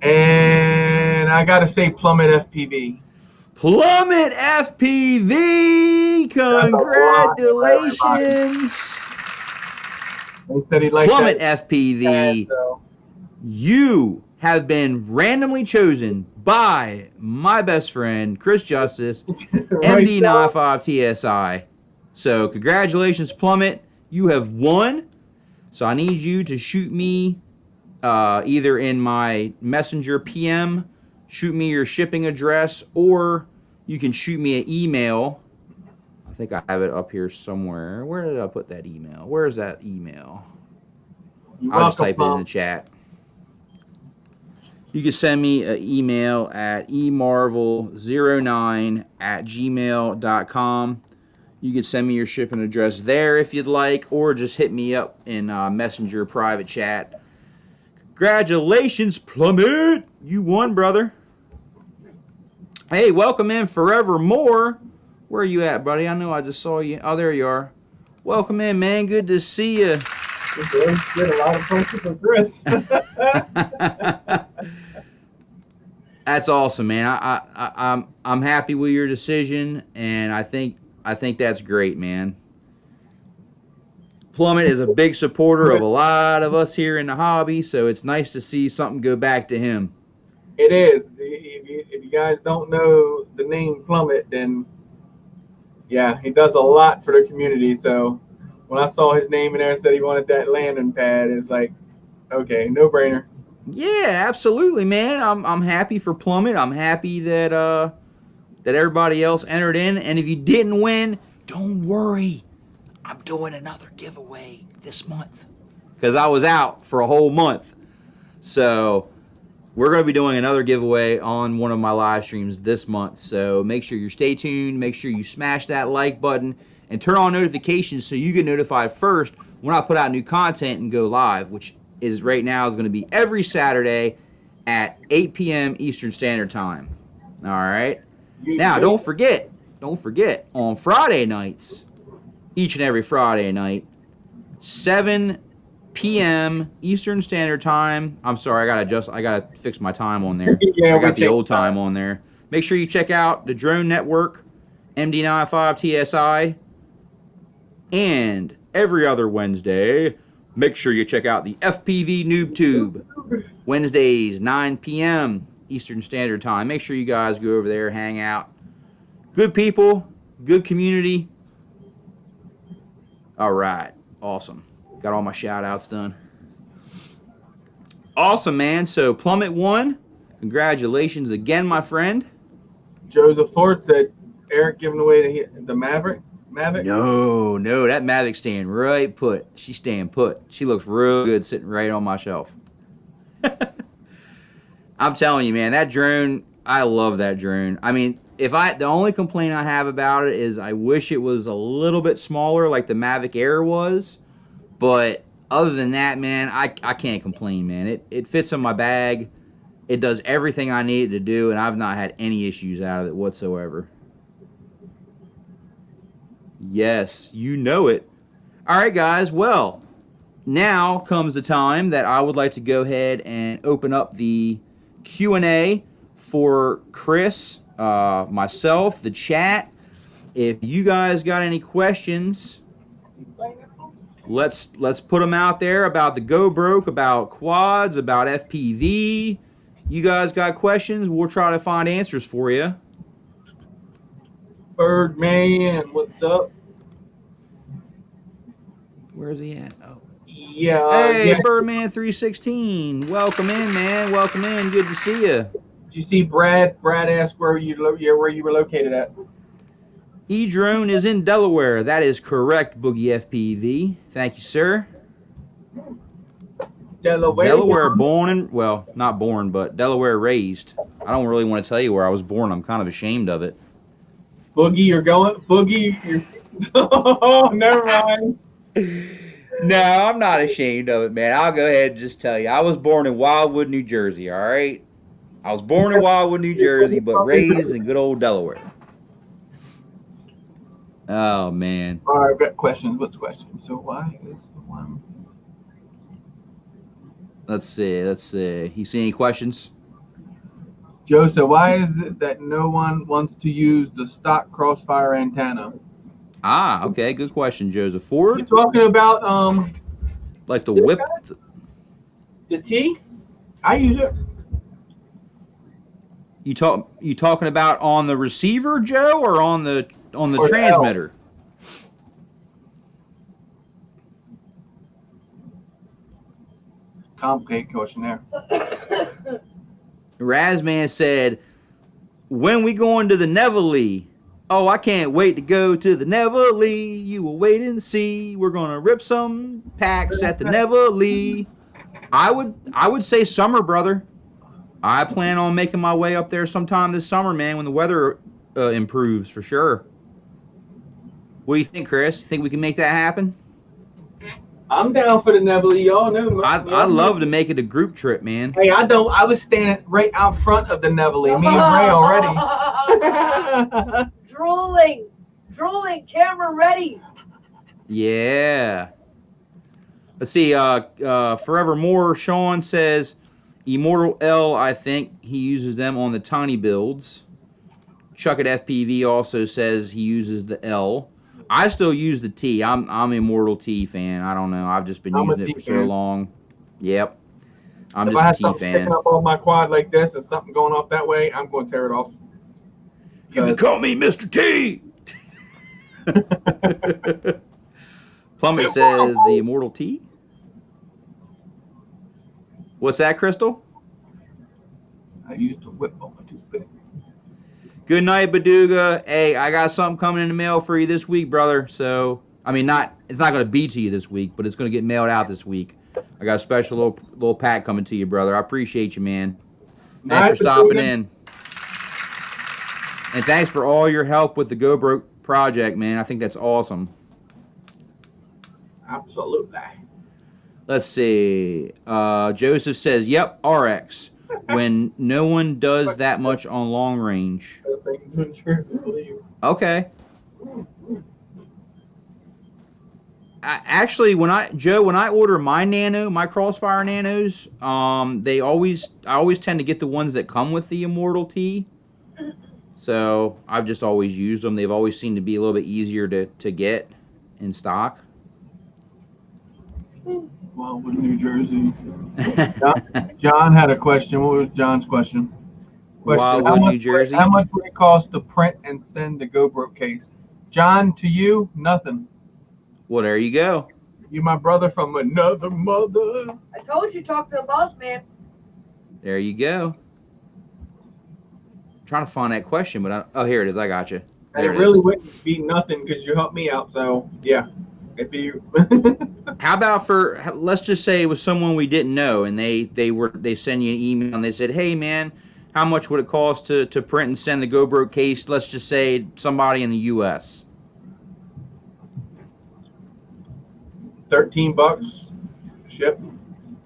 And I got to say Plummet FPV. Plummet FPV! Congratulations! He said he liked Plummet that. FPV, you have been randomly chosen by my best friend, Chris Justice, Md95tsi. So, congratulations, Plummet. You have won. So, I need you to shoot me either in my Messenger PM, shoot me your shipping address, or you can shoot me an email. I think I have it up here somewhere. Where did I put that email? Where's that email? I'll just type it in the chat. You can send me an email at emarvel09@gmail.com. You can send me your shipping address there if you'd like, or just hit me up in Messenger private chat. Congratulations, Plummet! You won, brother. Hey, welcome in Forevermore. Where are you at, buddy? I know I just saw you. Oh, there you are. Welcome in, man. Good to see you. Get a lot of questions from Chris. That's awesome, man. I'm happy with your decision, and I think that's great, man. Plummet is a big supporter of a lot of us here in the hobby, so it's nice to see something go back to him. It is. If you guys don't know the name Plummet, then yeah, he does a lot for the community. So when I saw his name in there and said he wanted that landing pad, it's like, okay, no brainer. Yeah, absolutely, man. I'm happy for Plummet. I'm happy that that everybody else entered in. And if you didn't win, don't worry. I'm doing another giveaway this month because I was out for a whole month. So we're going to be doing another giveaway on one of my live streams this month. So make sure you stay tuned. Make sure you smash that like button and turn on notifications so you get notified first when I put out new content and go live, which is right now is going to be every Saturday at 8 p.m. Eastern Standard Time. All right. Now, don't forget, on Friday nights, each and every Friday night, 7 p.m. Eastern Standard Time. I'm sorry, I gotta fix my time on there. Yeah, I got the old time on there. Make sure you check out the Drone Network, MD95tsi, and every other Wednesday, make sure you check out the FPV Noob Tube. Wednesdays, 9 p.m. Eastern Standard Time. Make sure you guys go over there, hang out, Good people, good community. All right, awesome. Got all my shout outs done. Awesome, man. So Plummet won. Congratulations again, my friend. Joseph Ford said Eric giving away the Mavic. No, that Mavic's staying right put. She's staying put. She looks real good sitting right on my shelf. I'm telling you, man, that drone, I love that drone. I mean, the only complaint I have about it is I wish it was a little bit smaller like the Mavic Air was. But other than that, man, I can't complain, man. It fits in my bag. It does everything I need it to do, and I've not had any issues out of it whatsoever. Yes, you know it. All right, guys. Well, now comes the time that I would like to go ahead and open up the Q&A for Chris, myself, the chat. If you guys got any questions, let's put them out there about the GoBroke, about quads, about FPV. You guys got questions? We'll try to find answers for you. Birdman, what's up? Where's he at? Oh. Yeah. Hey, yeah. Birdman 316. Welcome in, man. Welcome in. Good to see you. Did you see Brad? Brad asked where you were located at. E-Drone is in Delaware. That is correct, Boogie FPV. Thank you, sir. Delaware born and, well, not born, but Delaware raised. I don't really want to tell you where I was born. I'm kind of ashamed of it. Boogie, you're oh, never mind. No, I'm not ashamed of it, man. I'll go ahead and just tell you. I was born in Wildwood, New Jersey, all right? I was born in Wildwood, New Jersey, but raised in good old Delaware. Oh, man. All right, I've got questions. What's the question? So why is the one... Let's see. You see any questions? Joe said, why is it that no one wants to use the stock Crossfire antenna? Ah, okay. Good question, Joseph Ford. You're talking about like the whip. The T? I use it. You talking about on the receiver, Joe, or on the transmitter? Complicated question there. Razman said, when we going to the Neville? Oh, I can't wait to go to the Neville. You will wait and see. We're gonna rip some packs at the Neville. I would say summer, brother. I plan on making my way up there sometime this summer, man, when the weather improves for sure. What do you think, Chris? You think we can make that happen? I'm down for the Neville. Y'all know. I'd love to make it a group trip, man. Hey, I was standing right out front of the Neville. Me and Ray already. Drooling, camera ready. Yeah. Let's see. Forevermore, Sean says, Immortal L, I think he uses them on the tiny builds. Chuck at FPV also says he uses the L. I still use the T. I'm Immortal T fan. I don't know. I've just been using it for so long. Yep. I'm if just I a T have fan. Sticking up on my quad like this and something going off that way, I'm going to tear it off. You can call me Mr. T. Plummet says the Immortal T. What's that, Crystal? I used to whip on my toothpick. Good night, Baduga. Hey, I got something coming in the mail for you this week, brother. So, I mean, it's not going to be to you this week, but it's going to get mailed out this week. I got a special little pack coming to you, brother. I appreciate you, man. Thanks for stopping in. And thanks for all your help with the GoBroke project, man. I think that's awesome. Absolutely. Let's see. Joseph says, yep, RX. When no one does that much on long range. Okay. Actually, when I order my Crossfire Nanos, I always tend to get the ones that come with the Immortal T. So I've just always used them. They've always seemed to be a little bit easier to get in stock. Wildwood, New Jersey. John had a question. What was John's question? Question: Wildwood, New Jersey. How much would it cost to print and send the GoBroke case? John, to you, nothing. Well, there you go. You my brother from another mother. I told you, talk to the boss man. There you go. I'm trying to find that question, but oh, here it is. I got you. And it really wouldn't be nothing because you helped me out. So yeah, it'd be you. How about let's just say it was someone we didn't know, and they send you an email and they said, "Hey man, how much would it cost to print and send the GoBroke case?" Let's just say somebody in the U.S. $13 shipped.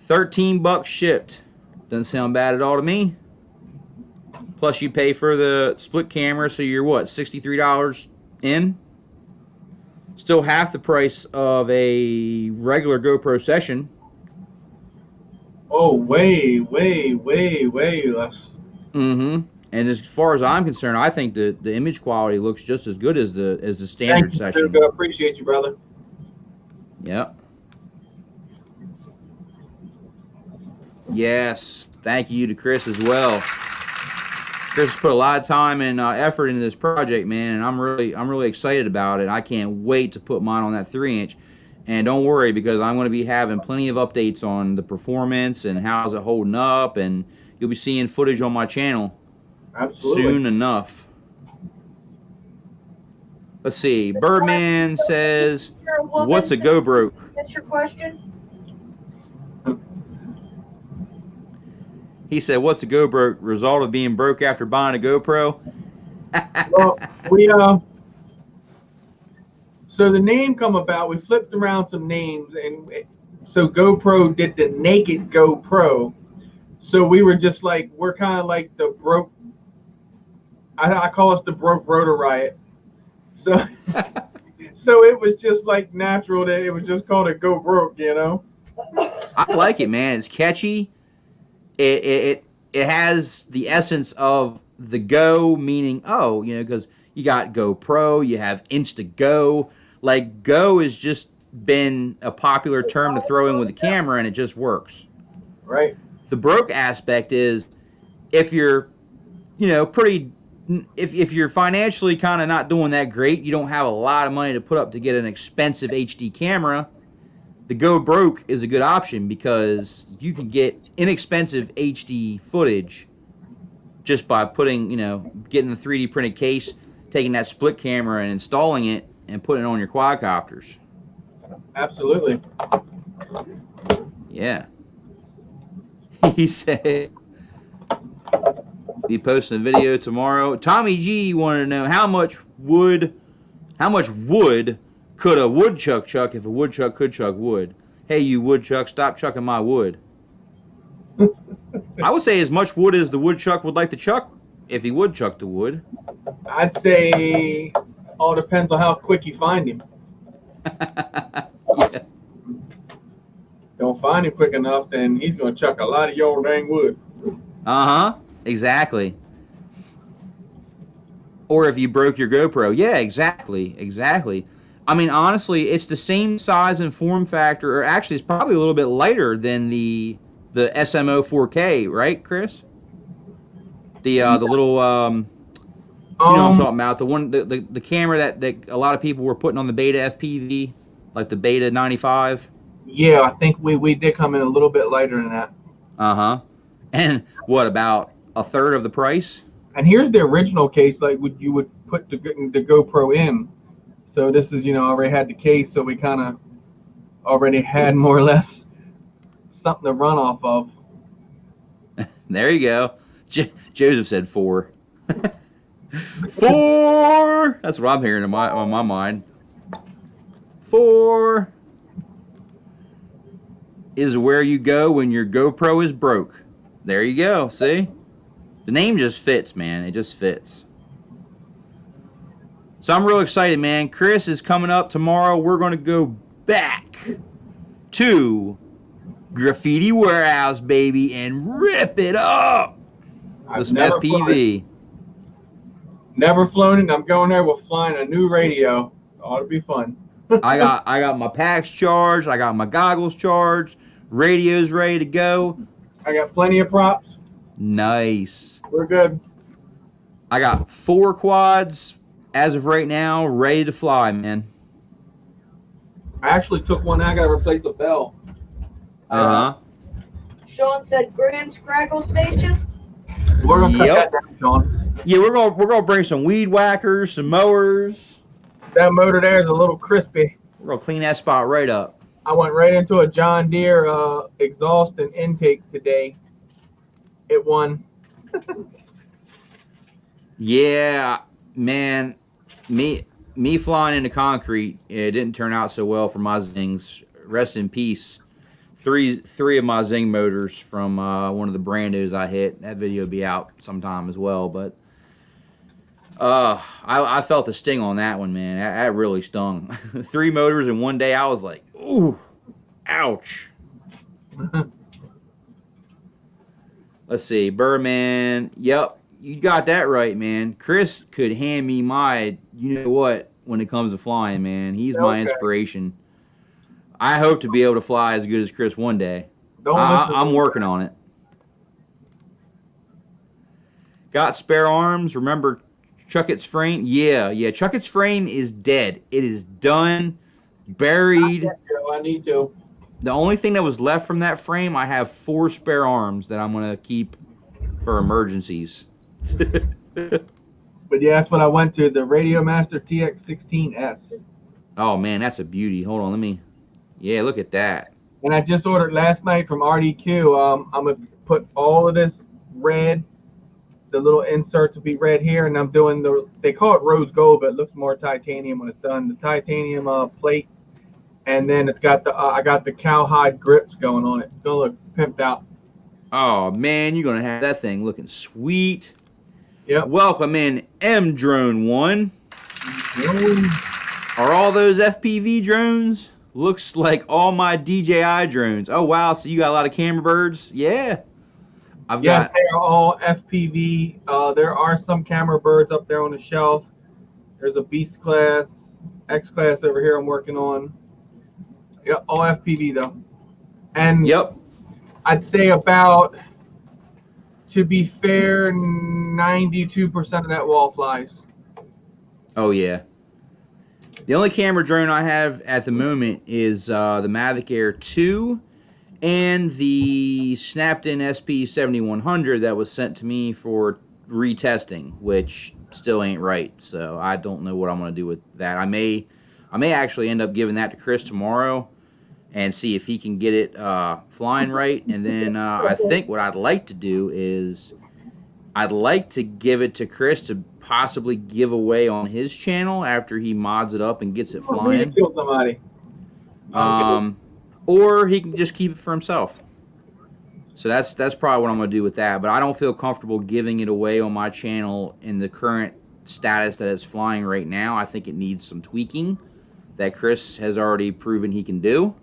$13 shipped. Doesn't sound bad at all to me. Plus you pay for the split camera, so you're what, $63 in? Still half the price of a regular GoPro session. Oh, way less. Mm-hmm. And as far as I'm concerned, I think the image quality looks just as good as the standard session. I appreciate you, brother. Yep. Yes. Thank you to Chris as well. Chris has put a lot of time and effort into this project, man, and I'm really excited about it. I can't wait to put mine on that 3-inch. And don't worry, because I'm going to be having plenty of updates on the performance and how's it holding up, and you'll be seeing footage on my channel soon enough. Let's see. Birdman says, "What's a GoBroke?" That's your question? He said, "What's a GoBroke? Result of being broke after buying a GoPro?" Well, so the name come about. We flipped around some names, and so GoPro did the Naked GoPro. So we were just like, we're kind of like the broke. I call us the broke Rotor Riot. So, so it was just like natural that it was just called a GoBroke, you know. I like it, man. It's catchy. It has the essence of the Go, meaning because you got GoPro, you have Insta-Go. Like, Go has just been a popular term to throw in with the camera, and it just works. Right. The broke aspect is if you're, if you're financially kind of not doing that great, you don't have a lot of money to put up to get an expensive HD camera, the GoBroke is a good option because you can get inexpensive HD footage just by putting, getting the 3D printed case, taking that split camera and installing it and putting it on your quadcopters. Absolutely. Yeah. He said, be posting a video tomorrow. Tommy G wanted to know how much wood could a woodchuck chuck if a woodchuck could chuck wood? Hey, you woodchuck, stop chucking my wood. I would say as much wood as the woodchuck would like to chuck if he would chuck the wood. I'd say all depends on how quick you find him. Yeah. Don't find him quick enough, then he's going to chuck a lot of your dang wood. Uh-huh. Exactly. Or if you broke your GoPro. Yeah, exactly. I mean, honestly, it's the same size and form factor, or actually it's probably a little bit lighter than the SMO 4K, right, Chris? The little you know what I'm talking about, the one the camera that a lot of people were putting on the Beta FPV, like the Beta 95. Yeah, I think we did come in a little bit lighter than that. Uh-huh. And what, about a third of the price? And here's the original case, like you would put the GoPro in. So this is, already had the case, so we kind of already had more or less something to run off of. There you go. Joseph said 4. 4! That's what I'm hearing on my mind. 4 is where you go when your GoPro is broke. There you go. See? The name just fits, man. It just fits. So I'm real excited, man. Chris is coming up tomorrow. We're going to go back to Graffiti Warehouse, baby, and rip it up with some FPV. Never flown it. I'm going there. We're flying a new radio. Ought to be fun. I got my packs charged. I got my goggles charged. Radio's ready to go. I got plenty of props. Nice. We're good. I got 4 quads as of right now, ready to fly, man. I actually took one. I got to replace a bell. Uh-huh. Sean said Grand Scraggle Station. We're gonna cut Yep. that down, John. Yeah, we're gonna bring some weed whackers, some mowers. That motor there is a little crispy. We're gonna clean that spot right up. I went right into a John Deere exhaust and intake today. It won. Yeah, man. Me flying into concrete, it didn't turn out so well for my zings. Rest in peace. Three of my zing motors from one of the brand news I hit. That video will be out sometime as well, but I felt the sting on that one, man. That really stung. 3 motors in one day. I was like, ooh, ouch. Let's see, Birdman. Yep, you got that right, man. Chris could hand me my, you know what, when it comes to flying, man. He's my inspiration. I hope to be able to fly as good as Chris one day. I'm working on it. Got spare arms. Remember Chuckett's frame? Yeah. Chuckett's frame is dead. It is done, buried. I need to. The only thing that was left from that frame, I have 4 spare arms that I'm going to keep for emergencies. But yeah, that's what I went to. The Radio Master TX16S. Oh, man, that's a beauty. Hold on, let me... Yeah, look at that. And I just ordered last night from RDQ. I'm going to put all of this red. The little inserts will be red here. And I'm doing they call it rose gold, but it looks more titanium when it's done. The titanium plate. And then it's got I got the cowhide grips going on it. It's going to look pimped out. Oh, man, you're going to have that thing looking sweet. Yep. Welcome in M Drone 1. Are all those FPV drones? Looks like all my DJI drones. Oh, wow. So you got a lot of camera birds? Yeah. Yes, they are all FPV. There are some camera birds up there on the shelf. There's a Beast class, X class over here I'm working on. Yep, all FPV though. And yep. I'd say about, to be fair, 92% of that wall flies. Oh, yeah. The only camera drone I have at the moment is the Mavic Air 2 and the snapped-in SP7100 that was sent to me for retesting, which still ain't right. So I don't know what I'm going to do with that. I may actually end up giving that to Chris tomorrow and see if he can get it flying right. And then I think what I'd like to do is I'd like to give it to Chris to possibly give away on his channel after he mods it up and gets it flying. Kill somebody. Or he can just keep it for himself. So that's probably what I'm going to do with that. But I don't feel comfortable giving it away on my channel in the current status that it's flying right now. I think it needs some tweaking that Chris has already proven he can do.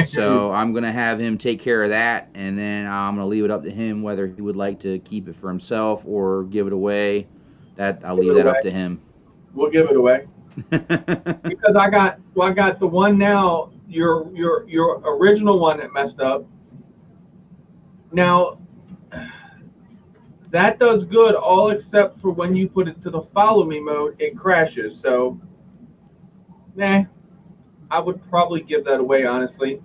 So I'm going to have him take care of that, and then I'm going to leave it up to him whether he would like to keep it for himself or give it away. I'll leave that up to him. We'll give it away. Because I got the one now, your original one that messed up. Now that does good all except for when you put it to the follow me mode, it crashes. So I would probably give that away, honestly,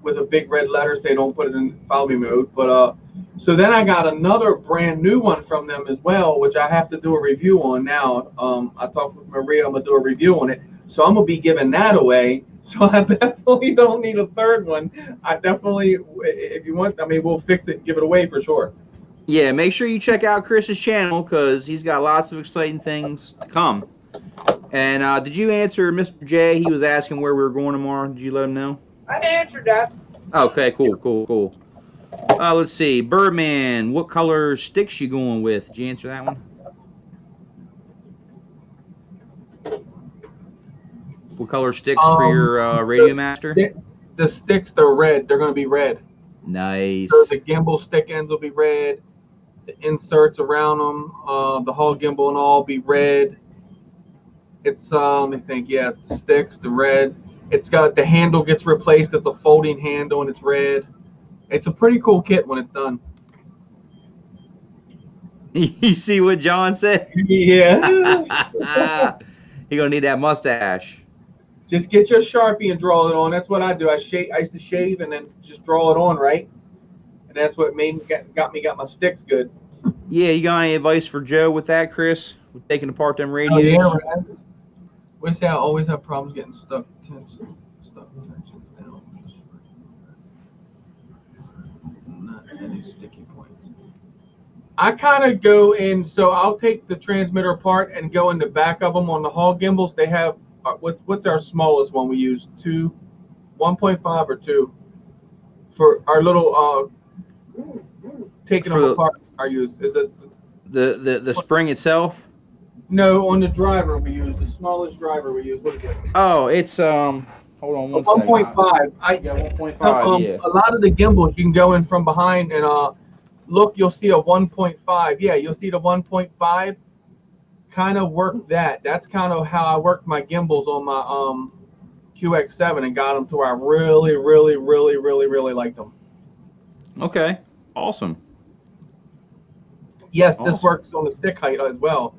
with a big red letter say don't put it in follow me mode. But so then I got another brand new one from them as well, which I have to do a review on now. I talked with Maria. I'm gonna do a review on it, so I'm gonna be giving that away. So I definitely don't need a third one. I definitely, if you want, I mean, we'll fix it and give it away for sure. Yeah, make sure you check out Chris's channel because he's got lots of exciting things to come. And did you answer Mr. J? He was asking where we were going tomorrow. Did you let him know? I answered that. Okay, cool. Let's see. Birdman, what color sticks you going with? Did you answer that one? What color sticks for your Radio Master? The sticks, they're red. They're going to be red. Nice. So the gimbal stick ends will be red. The inserts around them, the hull gimbal and all, be red. It's let me think. Yeah, it's the sticks, the red. It's got the handle gets replaced. It's a folding handle and it's red. It's a pretty cool kit when it's done. You see what John said? Yeah. You're gonna need that mustache. Just get your Sharpie and draw it on. That's what I do. I used to shave and then just draw it on, right? And that's what made me got my sticks good. Yeah, you got any advice for Joe with that, Chris? With taking apart them Oh, radios? yeah, man. We say I always have problems getting stuck tension. Down. Not any sticky points. I kind of go in, so I'll take the transmitter apart and go in the back of them on the hall gimbals. They have, what's our smallest one we use? 1.5 or 2 for our little taking them apart. I use is it the spring itself? No, on the driver we use the smallest driver we use. What is it? Oh, it's hold on one second. 1.5. Yeah, 1.5. Yeah. A lot of the gimbals you can go in from behind and look. You'll see a 1.5. Yeah, you'll see the 1.5. Kind of work that. That's kind of how I worked my gimbals on my QX7 and got them to where I really, really, really, really, really liked them. Okay. Awesome. Yes, Awesome. This works on the stick height as well.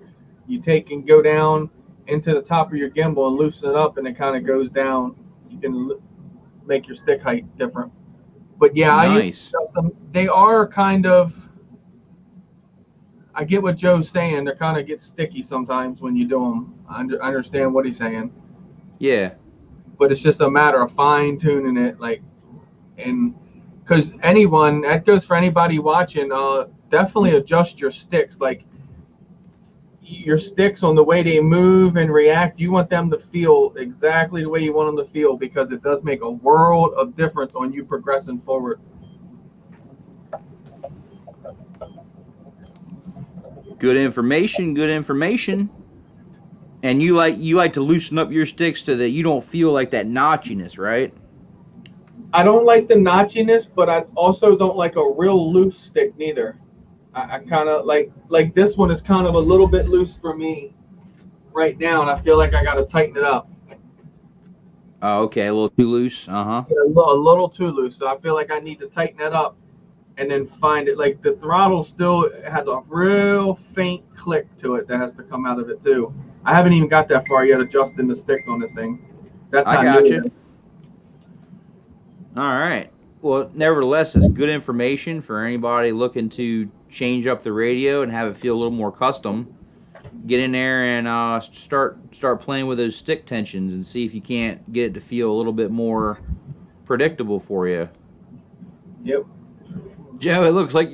You take and go down into the top of your gimbal and loosen it up, and it kind of goes down. You can make your stick height different. But yeah, nice. They are kind of. I get what Joe's saying. They kind of get sticky sometimes when you do them. I understand what he's saying. Yeah. But it's just a matter of fine tuning it, and because that goes for anybody watching. Definitely adjust your sticks, your sticks on the way they move and react. You want them to feel exactly the way you want them to feel, because it does make a world of difference on you progressing forward. Good information. And you like to loosen up your sticks so that you don't feel like that notchiness, right? I don't like the notchiness, but I also don't like a real loose stick neither. I kind of like this one is kind of a little bit loose for me right now, and I feel like I got to tighten it up. Oh, okay, a little too loose. A little too loose, so I feel like I need to tighten it up and then find it. Like the throttle still has a real faint click to it that has to come out of it too. I haven't even got that far yet adjusting the sticks on this thing. That's how I got you. All right. Well, nevertheless, it's good information for anybody looking to change up the radio and have it feel a little more custom. Get in there and start playing with those stick tensions and see if you can't get it to feel a little bit more predictable for you. Yep. Joe, it looks like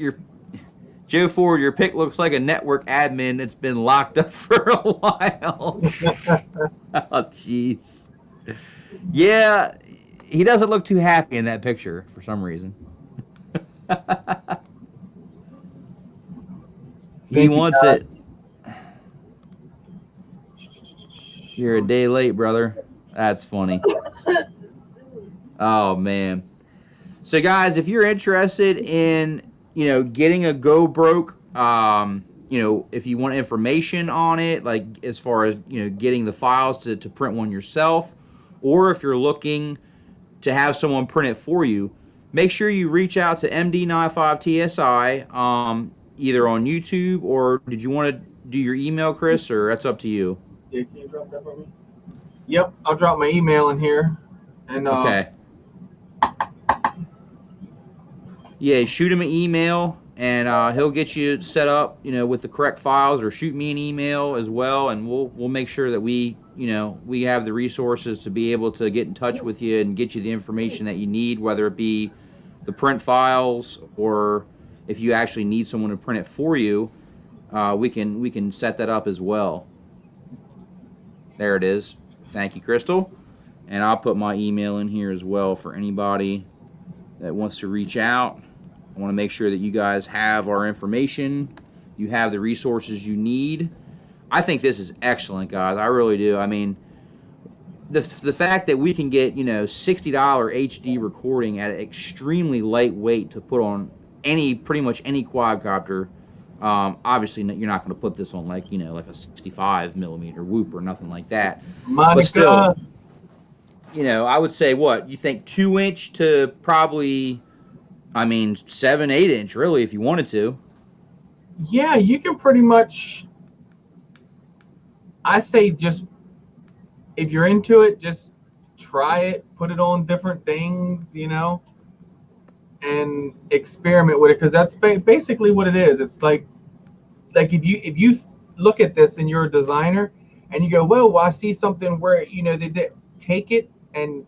Joe Ford, your pick looks like a network admin that's been locked up for a while. Oh, jeez. Yeah, he doesn't look too happy in that picture for some reason. He wants it. You're a day late, brother. That's funny. Oh, man. So, guys, if you're interested in, getting a GoBroke, if you want information on it, like as far as, getting the files to print one yourself, or if you're looking to have someone print it for you, make sure you reach out to Md95tsi, either on YouTube, or did you want to do your email, Chris, or that's up to you? Yeah, can you drop that for me? Yep, I'll drop my email in here. And okay. Yeah, shoot him an email, and he'll get you set up, with the correct files, or shoot me an email as well, and we'll make sure that we have the resources to be able to get in touch with you and get you the information that you need, whether it be the print files or if you actually need someone to print it for you. We can set that up as well. There it is. Thank you, Crystal. And I'll put my email in here as well for anybody that wants to reach out. I want to make sure that you guys have our information. You have the resources you need. I think this is excellent, guys. I really do. I mean, the fact that we can get, $60 HD recording at extremely lightweight to put on pretty much any quadcopter. Obviously, you're not going to put this on like a 65 millimeter whoop or nothing like that. Monica. But still, I would say what you think 2-inch to probably, 7, 8 inch really if you wanted to. Yeah, you can pretty much. I say just if you're into it, just try it, put it on different things, and experiment with it because that's basically what it is. It's like if you look at this and you're a designer and you go, well, I see something where they take it and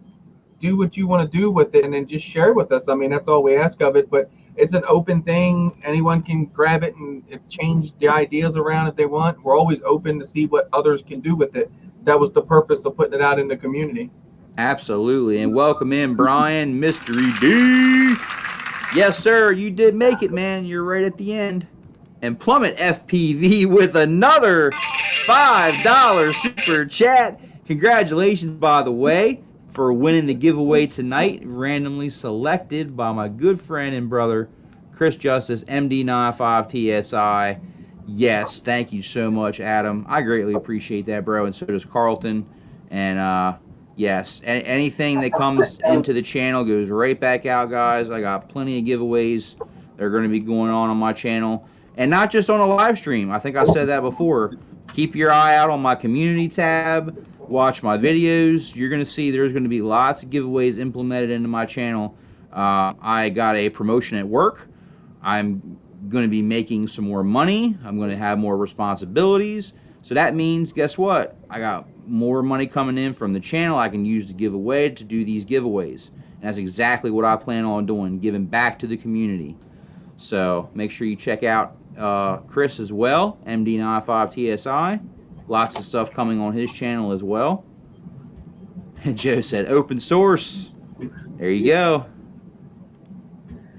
do what you want to do with it and then just share it with us. I mean, that's all we ask of it, but it's an open thing. Anyone can grab it and change the ideas around if they want. We're always open to see what others can do with it. That was the purpose of putting it out in the community. Absolutely. And welcome in, Brian, Mystery D. Yes, sir. You did make it, man. You're right at the end. And Plummet FPV with another $5 super chat. Congratulations, by the way, for winning the giveaway tonight. Randomly selected by my good friend and brother, Chris Justice Md95tsi. Yes, thank you so much, Adam. I greatly appreciate that, bro. And so does Carlton. And, yes, anything that comes into the channel goes right back out, guys. I got plenty of giveaways that are going to be going on my channel. And not just on a live stream. I think I said that before. Keep your eye out on my community tab. Watch my videos. You're going to see there's going to be lots of giveaways implemented into my channel. I got a promotion at work. I'm going to be making some more money. I'm going to have more responsibilities. So that means, guess what? I got more money coming in from the channel I can use to give away to do these giveaways. And that's exactly what I plan on doing, giving back to the community. So make sure you check out Chris as well, MD95tsi. Lots of stuff coming on his channel as well. And Joe said open source. There you go.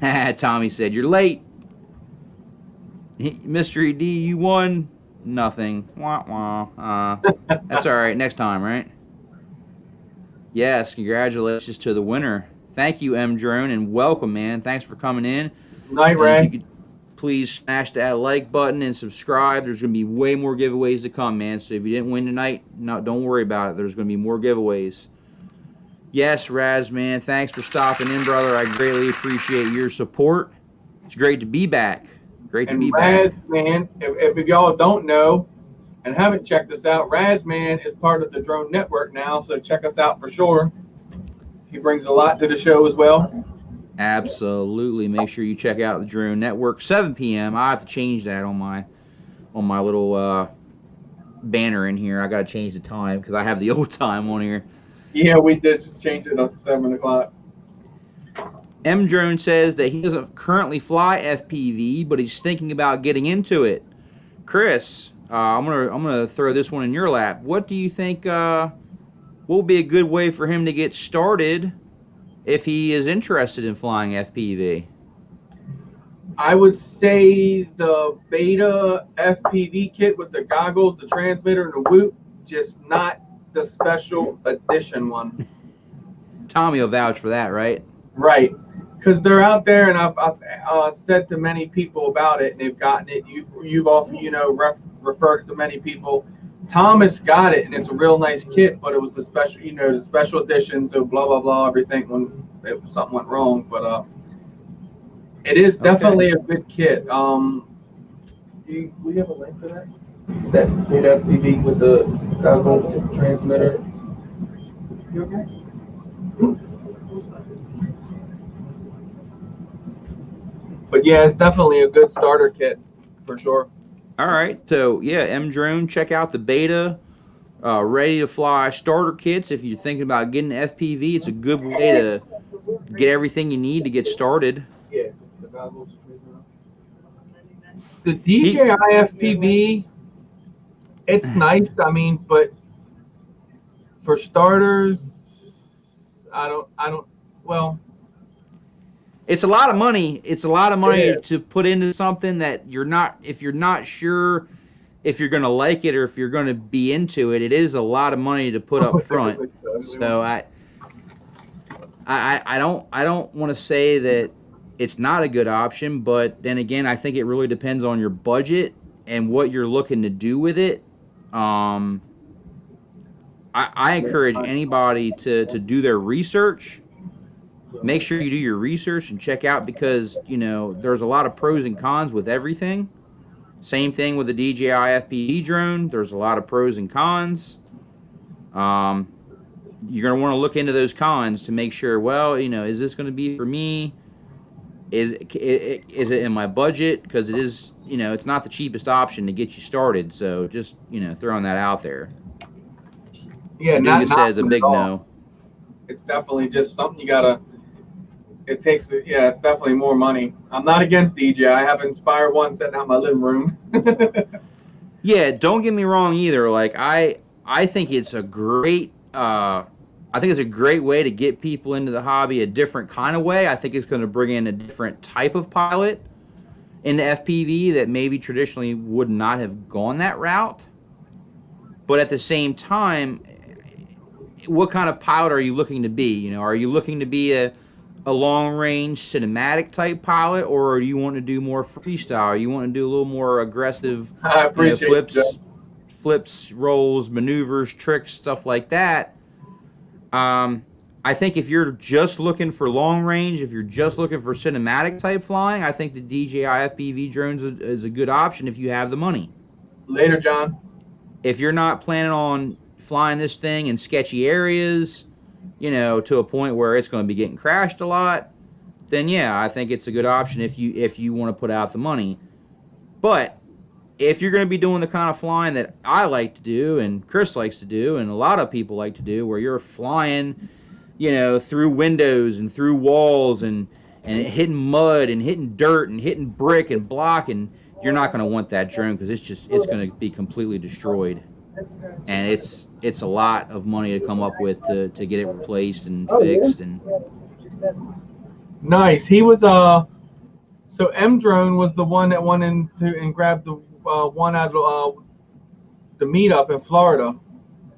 Tommy said you're late. Mystery D, you won nothing. Wah, wah. That's all right. Next time, right? Yes, congratulations to the winner. Thank you, M Drone, and welcome, man. Thanks for coming in. Night, Ray. If you could please smash that like button and subscribe. There's going to be way more giveaways to come, man. So if you didn't win tonight, no, don't worry about it. There's going to be more giveaways. Yes, Raz, man. Thanks for stopping in, brother. I greatly appreciate your support. It's great to be back. Great to be Raz, back. man, if y'all don't know and haven't checked us out, Razman is part of the Drone Network now, so check us out for sure. He brings a lot to the show as well. Absolutely. Make sure you check out the Drone Network. 7 p.m. I have to change that on my little banner in here. I got to change the time because I have the old time on here. Yeah, we did just change it up to 7 o'clock. M Drone says that he doesn't currently fly FPV, but he's thinking about getting into it. Chris, I'm gonna throw this one in your lap. What do you think? What would be a good way for him to get started if he is interested in flying FPV? I would say the beta FPV kit with the goggles, the transmitter, and the whoop, just not the special edition one. Tommy will vouch for that, right? Right. Because they're out there, and I've said to many people about it, and they've gotten it. You've often, referred it to many people. Thomas got it, and it's a real nice kit, but it was the special, the special edition, so blah, blah, blah, everything when something went wrong. But it is definitely a good kit. We have a link for that? That beta FPV with the goggles, transmitter. You okay? But yeah, it's definitely a good starter kit for sure. All right, so yeah, M Drone, check out the beta ready to fly starter kits. If you're thinking about getting FPV, it's a good way to get everything you need to get started. Yeah, the DJI FPV, it's nice. I mean, but for starters, I don't. Well. It's a lot of money. It's a lot of money to put into something that if you're not sure if you're going to like it or if you're going to be into it, it is a lot of money to put up front. So I don't want to say that it's not a good option, but then again, I think it really depends on your budget and what you're looking to do with it. I encourage anybody to do their research. Make sure you do your research and check out because, there's a lot of pros and cons with everything. Same thing with the DJI FPV drone. There's a lot of pros and cons. You're going to want to look into those cons to make sure, well, you know, is this going to be for me? Is it in my budget? Because it is, you know, it's not the cheapest option to get you started. So just, you know, throwing that out there. Yeah, Nuga says a big no. It's definitely just something you gotta. It takes, yeah, it's definitely more money. I'm not against DJI. I have Inspire one sitting out in my living room. Yeah, don't get me wrong either. Like I think it's a great. I think it's a great way to get people into the hobby a different kind of way. I think it's going to bring in a different type of pilot into FPV that maybe traditionally would not have gone that route. But at the same time, what kind of pilot are you looking to be? You know, are you looking to be a long-range cinematic type pilot, or do you want to do more freestyle? You want to do a little more aggressive, I appreciate flips, rolls, maneuvers, tricks, stuff like that? I think if you're just looking for long range, if you're just looking for cinematic type flying, I think the DJI FPV drones is a good option if you have the money. Later, John. If you're not planning on flying this thing in sketchy areas, you know, to a point where it's going to be getting crashed a lot, then yeah, I think it's a good option if you want to put out the money. But if you're going to be doing the kind of flying that I like to do and Chris likes to do and a lot of people like to do, where you're flying, you know, through windows and through walls and hitting mud and hitting dirt and hitting brick and block, and you're not going to want that drone because it's going to be completely destroyed. And it's a lot of money to come up with to get it replaced and fixed. And nice. He was so M Drone was the one that went into and grabbed the one out of the meetup in Florida,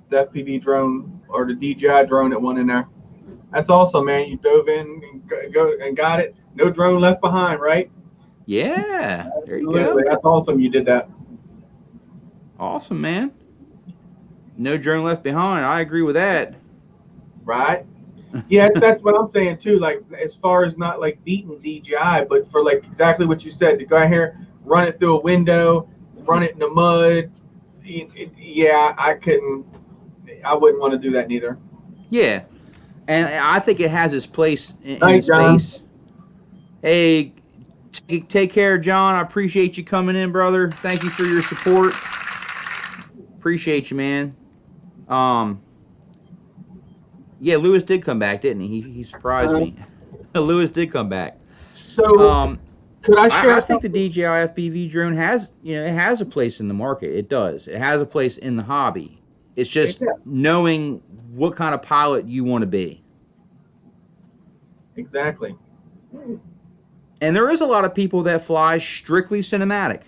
the FPV drone or the DJI drone that went in there. That's awesome, man. You dove in and got it. No drone left behind, right? Yeah, there you Absolutely. go. That's awesome. You did that. Awesome, man. No drone left behind. I agree with that. Right. Yeah, that's what I'm saying too. Like as far as not like beating DJI, but for like exactly what you said, to go out here, run it through a window, run it in the mud. Yeah, I wouldn't want to do that neither. Yeah, and I think it has its place in John. space. Hey, take care, John. I appreciate you coming in, brother. Thank you for your support. Appreciate you, man. Yeah, Lewis did come back, didn't he? He surprised me. Lewis did come back. So could I share? I think the DJI FPV drone has, you know, it has a place in the market. It does. It has a place in the hobby. It's just knowing what kind of pilot you want to be. Exactly. And there is a lot of people that fly strictly cinematic,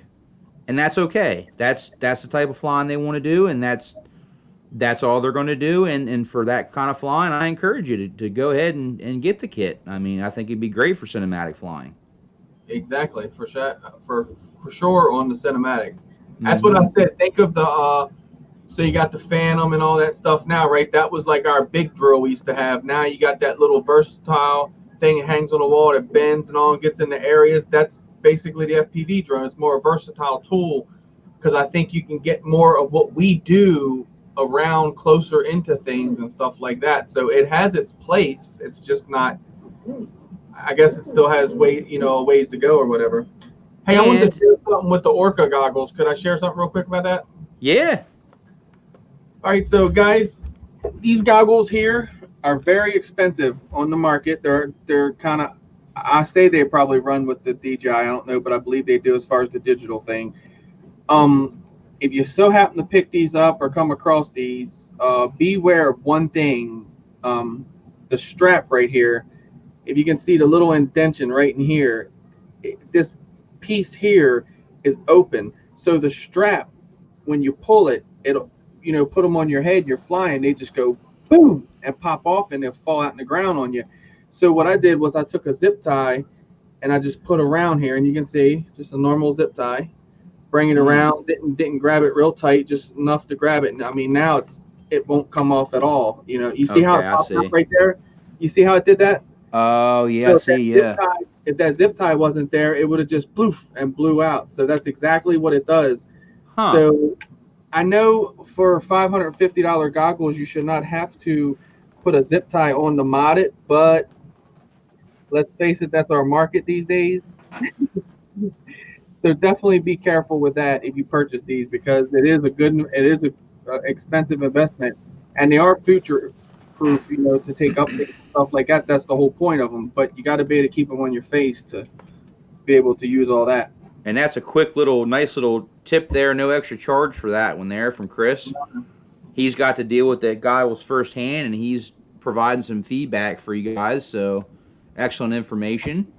and that's okay. That's the type of flying they want to do, and that's all they're going to do. And for that kind of flying, I encourage you to go ahead and get the kit. I mean, I think it'd be great for cinematic flying. Exactly, for sure on the cinematic. That's what I said. Think of the so you got the Phantom and all that stuff now, right? That was like our big drill we used to have. Now you got that little versatile thing that hangs on the wall that bends and all and gets into areas. That's basically the FPV drone. It's more a versatile tool because I think you can get more of what we do around closer into things and stuff like that. So it has its place. It's just not. I guess it still has ways to go or whatever. Hey, I wanted to share something with the Orca goggles. Could I share something real quick about that? Yeah. All right, so guys, these goggles here are very expensive on the market. They're kind of, I say they probably run with the DJI. I don't know, but I believe they do as far as the digital thing. If you so happen to pick these up or come across these, beware of one thing. The strap right here. If you can see the little indentation right in here, this piece here is open. So the strap, when you pull it, it'll, put them on your head, you're flying, they just go boom and pop off and they'll fall out in the ground on you. So what I did was I took a zip tie and I just put around here, and you can see just a normal zip tie, bring it around, didn't grab it real tight, just enough to grab it. And I mean, now it won't come off at all. You see how it popped up right there? You see how it did that? Oh yeah, I So see. Yeah. if that zip tie wasn't there, it would have just bloof and blew out. So that's exactly what it does. Huh. So I know for $550 goggles, you should not have to put a zip tie on the modded, but let's face it, that's our market these days. So definitely be careful with that if you purchase these, because it is a expensive investment, and they are future proof. You know, to take updates and stuff like that. That's the whole point of them. But you got to be able to keep them on your face to be able to use all that. And that's a quick little, nice little tip there. No extra charge for that one there from Chris. He's got to deal with that goggles firsthand, and he's providing some feedback for you guys. So, excellent information.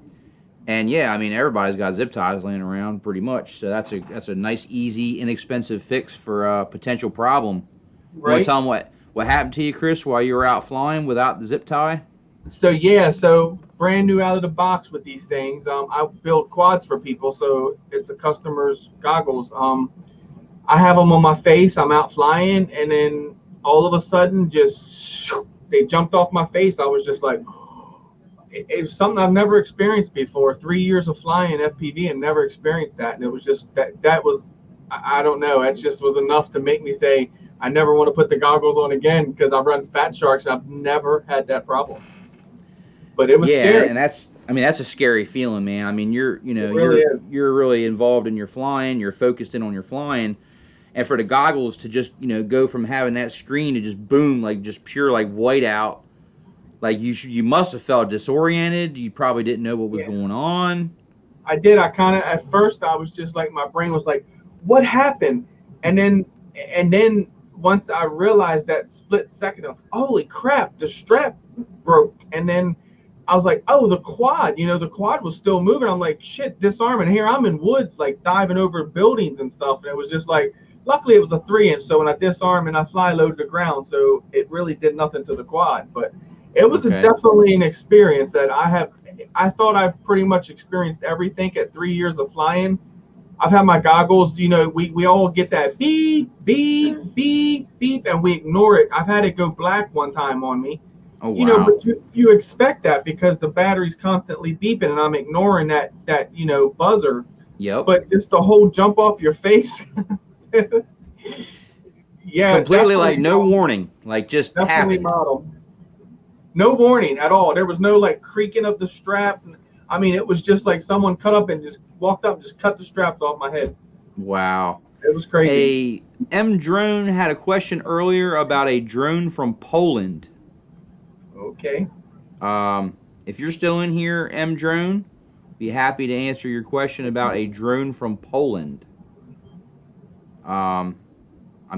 And yeah, I mean everybody's got zip ties laying around pretty much. So that's a nice, easy, inexpensive fix for a potential problem. You want Right. to tell them what happened to you, Chris, while you were out flying without the zip tie? So yeah, so brand new out of the box with these things. I build quads for people, so it's a customer's goggles. I have them on my face. I'm out flying, and then all of a sudden, just they jumped off my face. I was just like, it was something I've never experienced before. 3 years of flying FPV and never experienced that, and it was just that was, I don't know. It just was enough to make me say I never want to put the goggles on again, because I run Fat Sharks and I've never had that problem. But it was Yeah, scary. and that's a scary feeling, man. I mean, you're really is. you're really involved in your flying. You're focused in on your flying, and for the goggles to just go from having that screen to just boom, like just pure like whiteout, like you must have felt disoriented. You probably didn't know what was going on. I did. I kind of, at first I was just like, my brain was like, what happened? And then once I realized that split second of, holy crap, the strap broke. And then I was like, oh, the quad, the quad was still moving. I'm like, shit, disarming. Here I'm in woods, like diving over buildings and stuff. And it was just like, luckily it was a 3-inch. So when I disarm and I fly low to the ground, so it really did nothing to the quad. But it was definitely an experience that I thought I've pretty much experienced everything at 3 years of flying. I've had my goggles, we all get that beep, beep, beep, beep, and we ignore it. I've had it go black one time on me. Oh, wow. But you expect that because the battery's constantly beeping, and I'm ignoring that buzzer. Yep. But just the whole jump off your face. Yeah. Completely like no warning, like just Definitely happened. model. No warning at all. There was no like creaking of the strap. I mean, it was just like someone cut up and just walked up and just cut the straps off my head. Wow. It was crazy. A M Drone had a question earlier about a drone from Poland. Okay. If you're still in here, M Drone, be happy to answer your question about a drone from Poland. I'm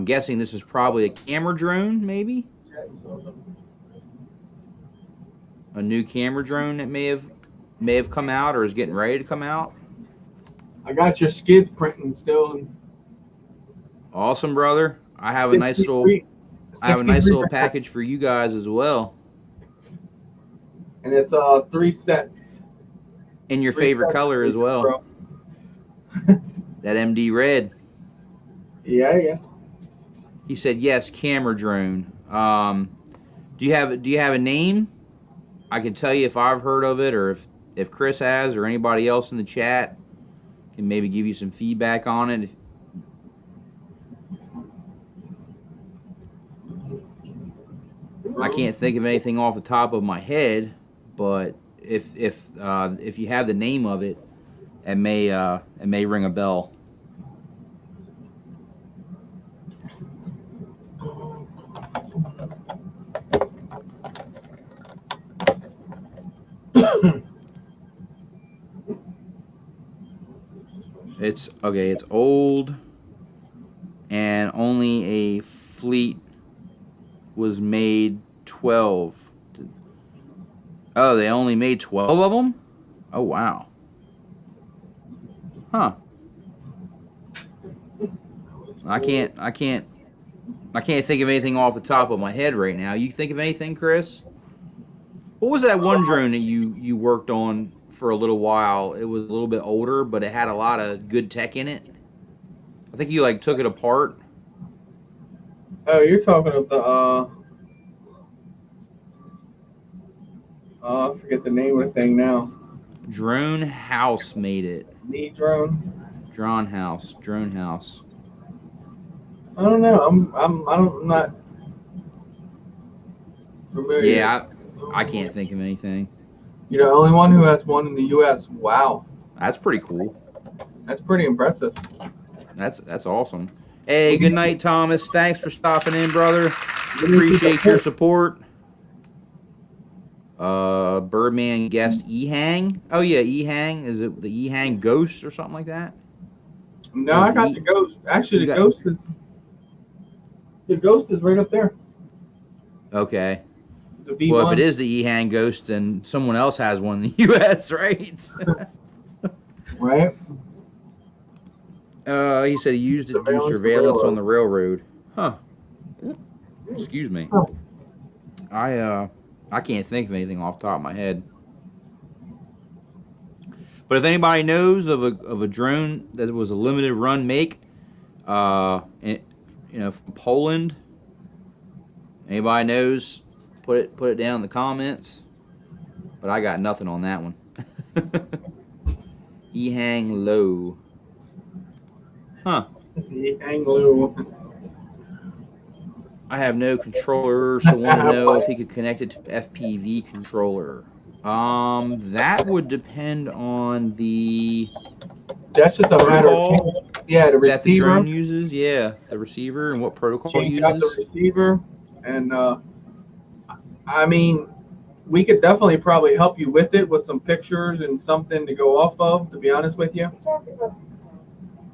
guessing this is probably a camera drone, maybe? A new camera drone that may have come out or is getting ready to come out. I got your skids printing still. Awesome, brother. I have a nice little package for you guys as well. And it's 3 sets. In your favorite color as well. That MD red. Yeah. He said yes, camera drone. Do you have a name? I can tell you if I've heard of it, or if Chris has, or anybody else in the chat can maybe give you some feedback on it. I can't think of anything off the top of my head, but if you have the name of it, it may ring a bell. It's old, and only a fleet was made 12. Oh, they only made 12 of them? Oh, wow. Huh. I can't think of anything off the top of my head right now. You think of anything, Chris? What was that one drone that you worked on for a little while? It was a little bit older, but it had a lot of good tech in it. I think you took it apart. Oh, you're talking of the I forget the name of the thing now. Drone House made it. Me drone. Drone House. Drone House. I don't know. I'm not familiar. Yeah, I can't think of anything. You're the only one who has one in the U.S. Wow, That's pretty cool. that's pretty impressive. That's awesome. Hey, good night, Thomas. Thanks for stopping in, brother. Appreciate your support. Birdman guessed Ehang. Oh yeah, Ehang. Is it the Ehang Ghost or something like that? No, I got the ghost. Actually, the ghost is right up there. Okay. The V1. Well, if it is the Ehang Ghost, then someone else has one in the U.S., right? Right. He said he used it to do surveillance on the railroad. Huh. Excuse me. I can't think of anything off the top of my head. But if anybody knows of a drone that was a limited run make, from Poland, anybody knows, put it down in the comments. But I got nothing on that one. Ehang Low. Huh. Ehang Low. I have no controller, so want to know if he could connect it to FPV controller. That would depend on the That's just a matter of the receiver that the drone uses. Yeah, the receiver and what protocol it change uses. out the receiver, and I mean, we could definitely probably help you with it with some pictures and something to go off of. To be honest with you,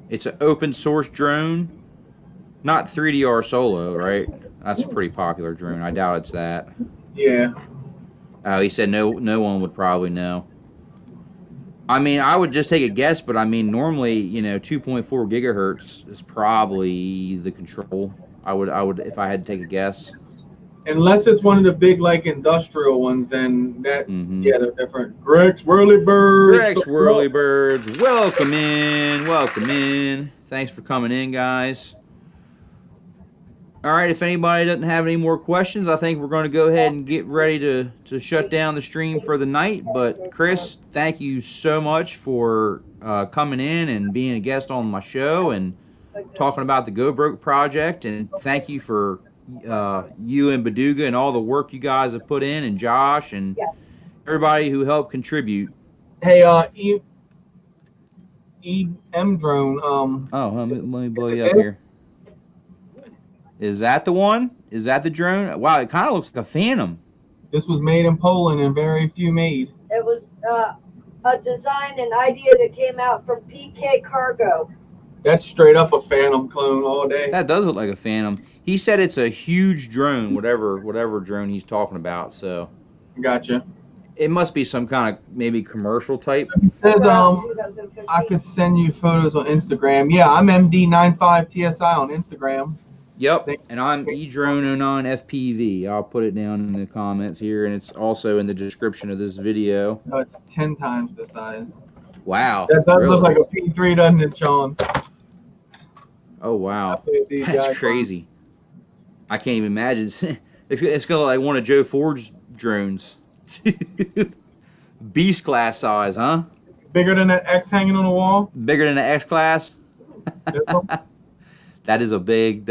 It's an open source drone, not 3DR Solo, right? That's a pretty popular drone. I doubt it's that. yeah. Oh, he said no one would probably know. I mean, I would just take a guess, but I mean, normally, 2.4 gigahertz is probably the control. I would, if I had to take a guess. Unless it's one of the big like industrial ones, then that's they're different. Greg's Whirly Birds. Greg's Whirly Birds, welcome in, welcome in. Thanks for coming in, guys. All right, if anybody doesn't have any more questions, I think we're going to go ahead and get ready to shut down the stream for the night. But Chris, thank you so much for coming in and being a guest on my show and talking about the GoBroke project. And thank you for you and Baduga and all the work you guys have put in, and Josh and everybody who helped contribute. Hey, EM drone. Let me blow you up here. Is that the one? Is that the drone? Wow, it kind of looks like a Phantom. This was made in Poland and very few made. It was a design and idea that came out from PK Cargo. That's straight up a Phantom clone all day. That does look like a Phantom. He said it's a huge drone, whatever drone he's talking about. So, gotcha. It must be some kind of maybe commercial type. It says, I could send you photos on Instagram. Yeah, I'm Md95tsi on Instagram. Yep, and I'm eDrone09FPV. I'll put it down in the comments here, and it's also in the description of this video. No, it's 10 times the size. Wow. That does look like a P3, doesn't it, Sean? Oh, wow. That's crazy. I can't even imagine. It's going to look like one of Joe Ford's drones. Beast class size, huh? Bigger than that X hanging on the wall? Bigger than the X class? That is a big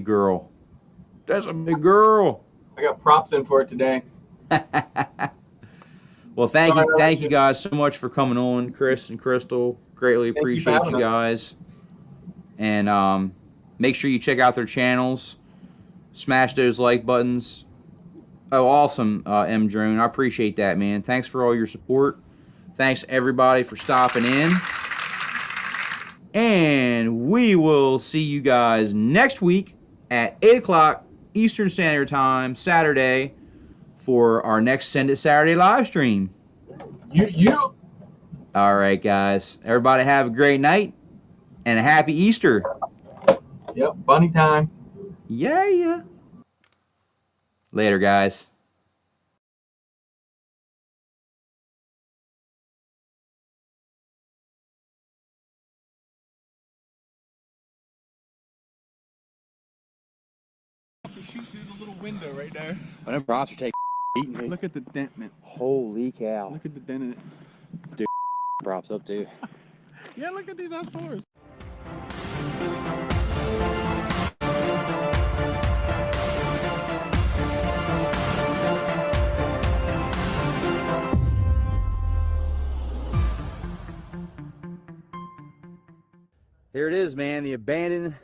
girl. That's a big girl. I got props in for it today. Well, thank you guys so much for coming on, Chris and Crystal. Greatly appreciate you guys. And make sure you check out their channels. Smash those like buttons. Oh, awesome, M Drone. I appreciate that, man. Thanks for all your support. Thanks everybody for stopping in. And we will see you guys next week at 8 o'clock Eastern Standard Time, Saturday, for our next Send It Saturday live stream. You. All right, guys. Everybody have a great night and a happy Easter. Yep, bunny time. Yeah. Later, guys. Shoot through the little window right there. Whenever props are taking Eating me. Look at the dent in it. Holy cow. Look at the dent in it. Dude, props up too. Yeah, look at these outdoors. Here it is, man. The abandoned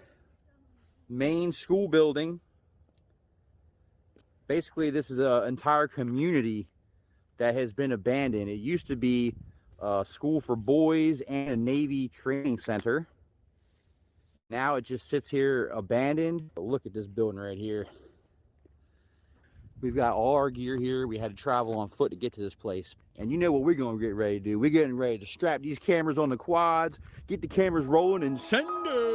main school building. Basically, this is an entire community that has been abandoned. It used to be a school for boys and a Navy training center. Now it just sits here abandoned. But look at this building right here. We've got all our gear here. We had to travel on foot to get to this place. And you know what we're going to get ready to do. We're getting ready to strap these cameras on the quads, get the cameras rolling, and send it.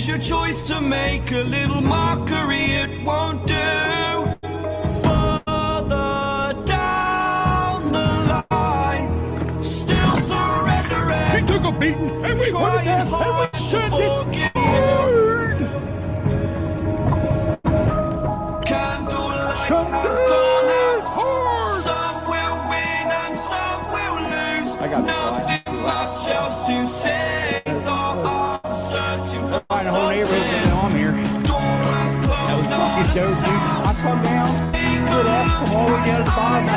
Your choice to make a little mockery, it won't do. Further down the line, still surrendering. She took a beating and we put it down and we sent it hard. Candlelight has gone out. Hard. Some will win and some will lose. I got nothing much else to say. Thought I'm searching for The whole neighborhood on here. That was fucking dope, dude. I come down, stood up, come all the way down to the bottom.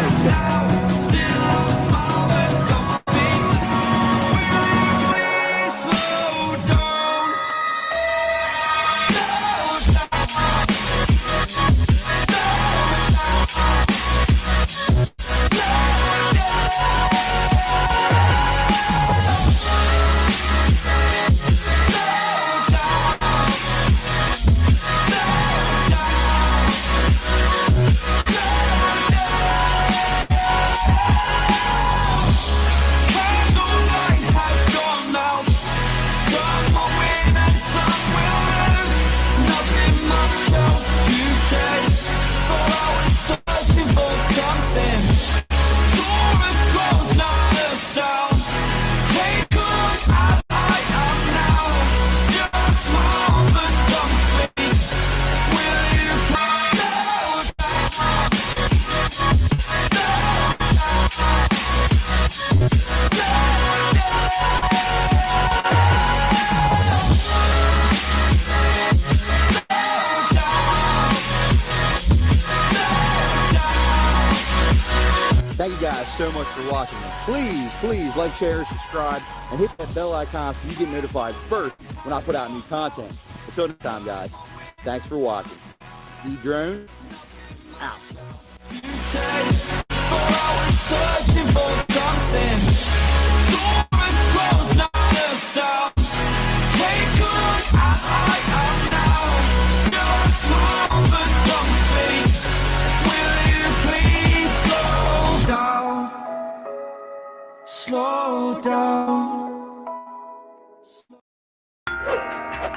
Thank you guys so much for watching. Please like, share, subscribe, and hit that bell icon so you get notified first when I put out new content. Until next time, guys, thanks for watching. The drone out.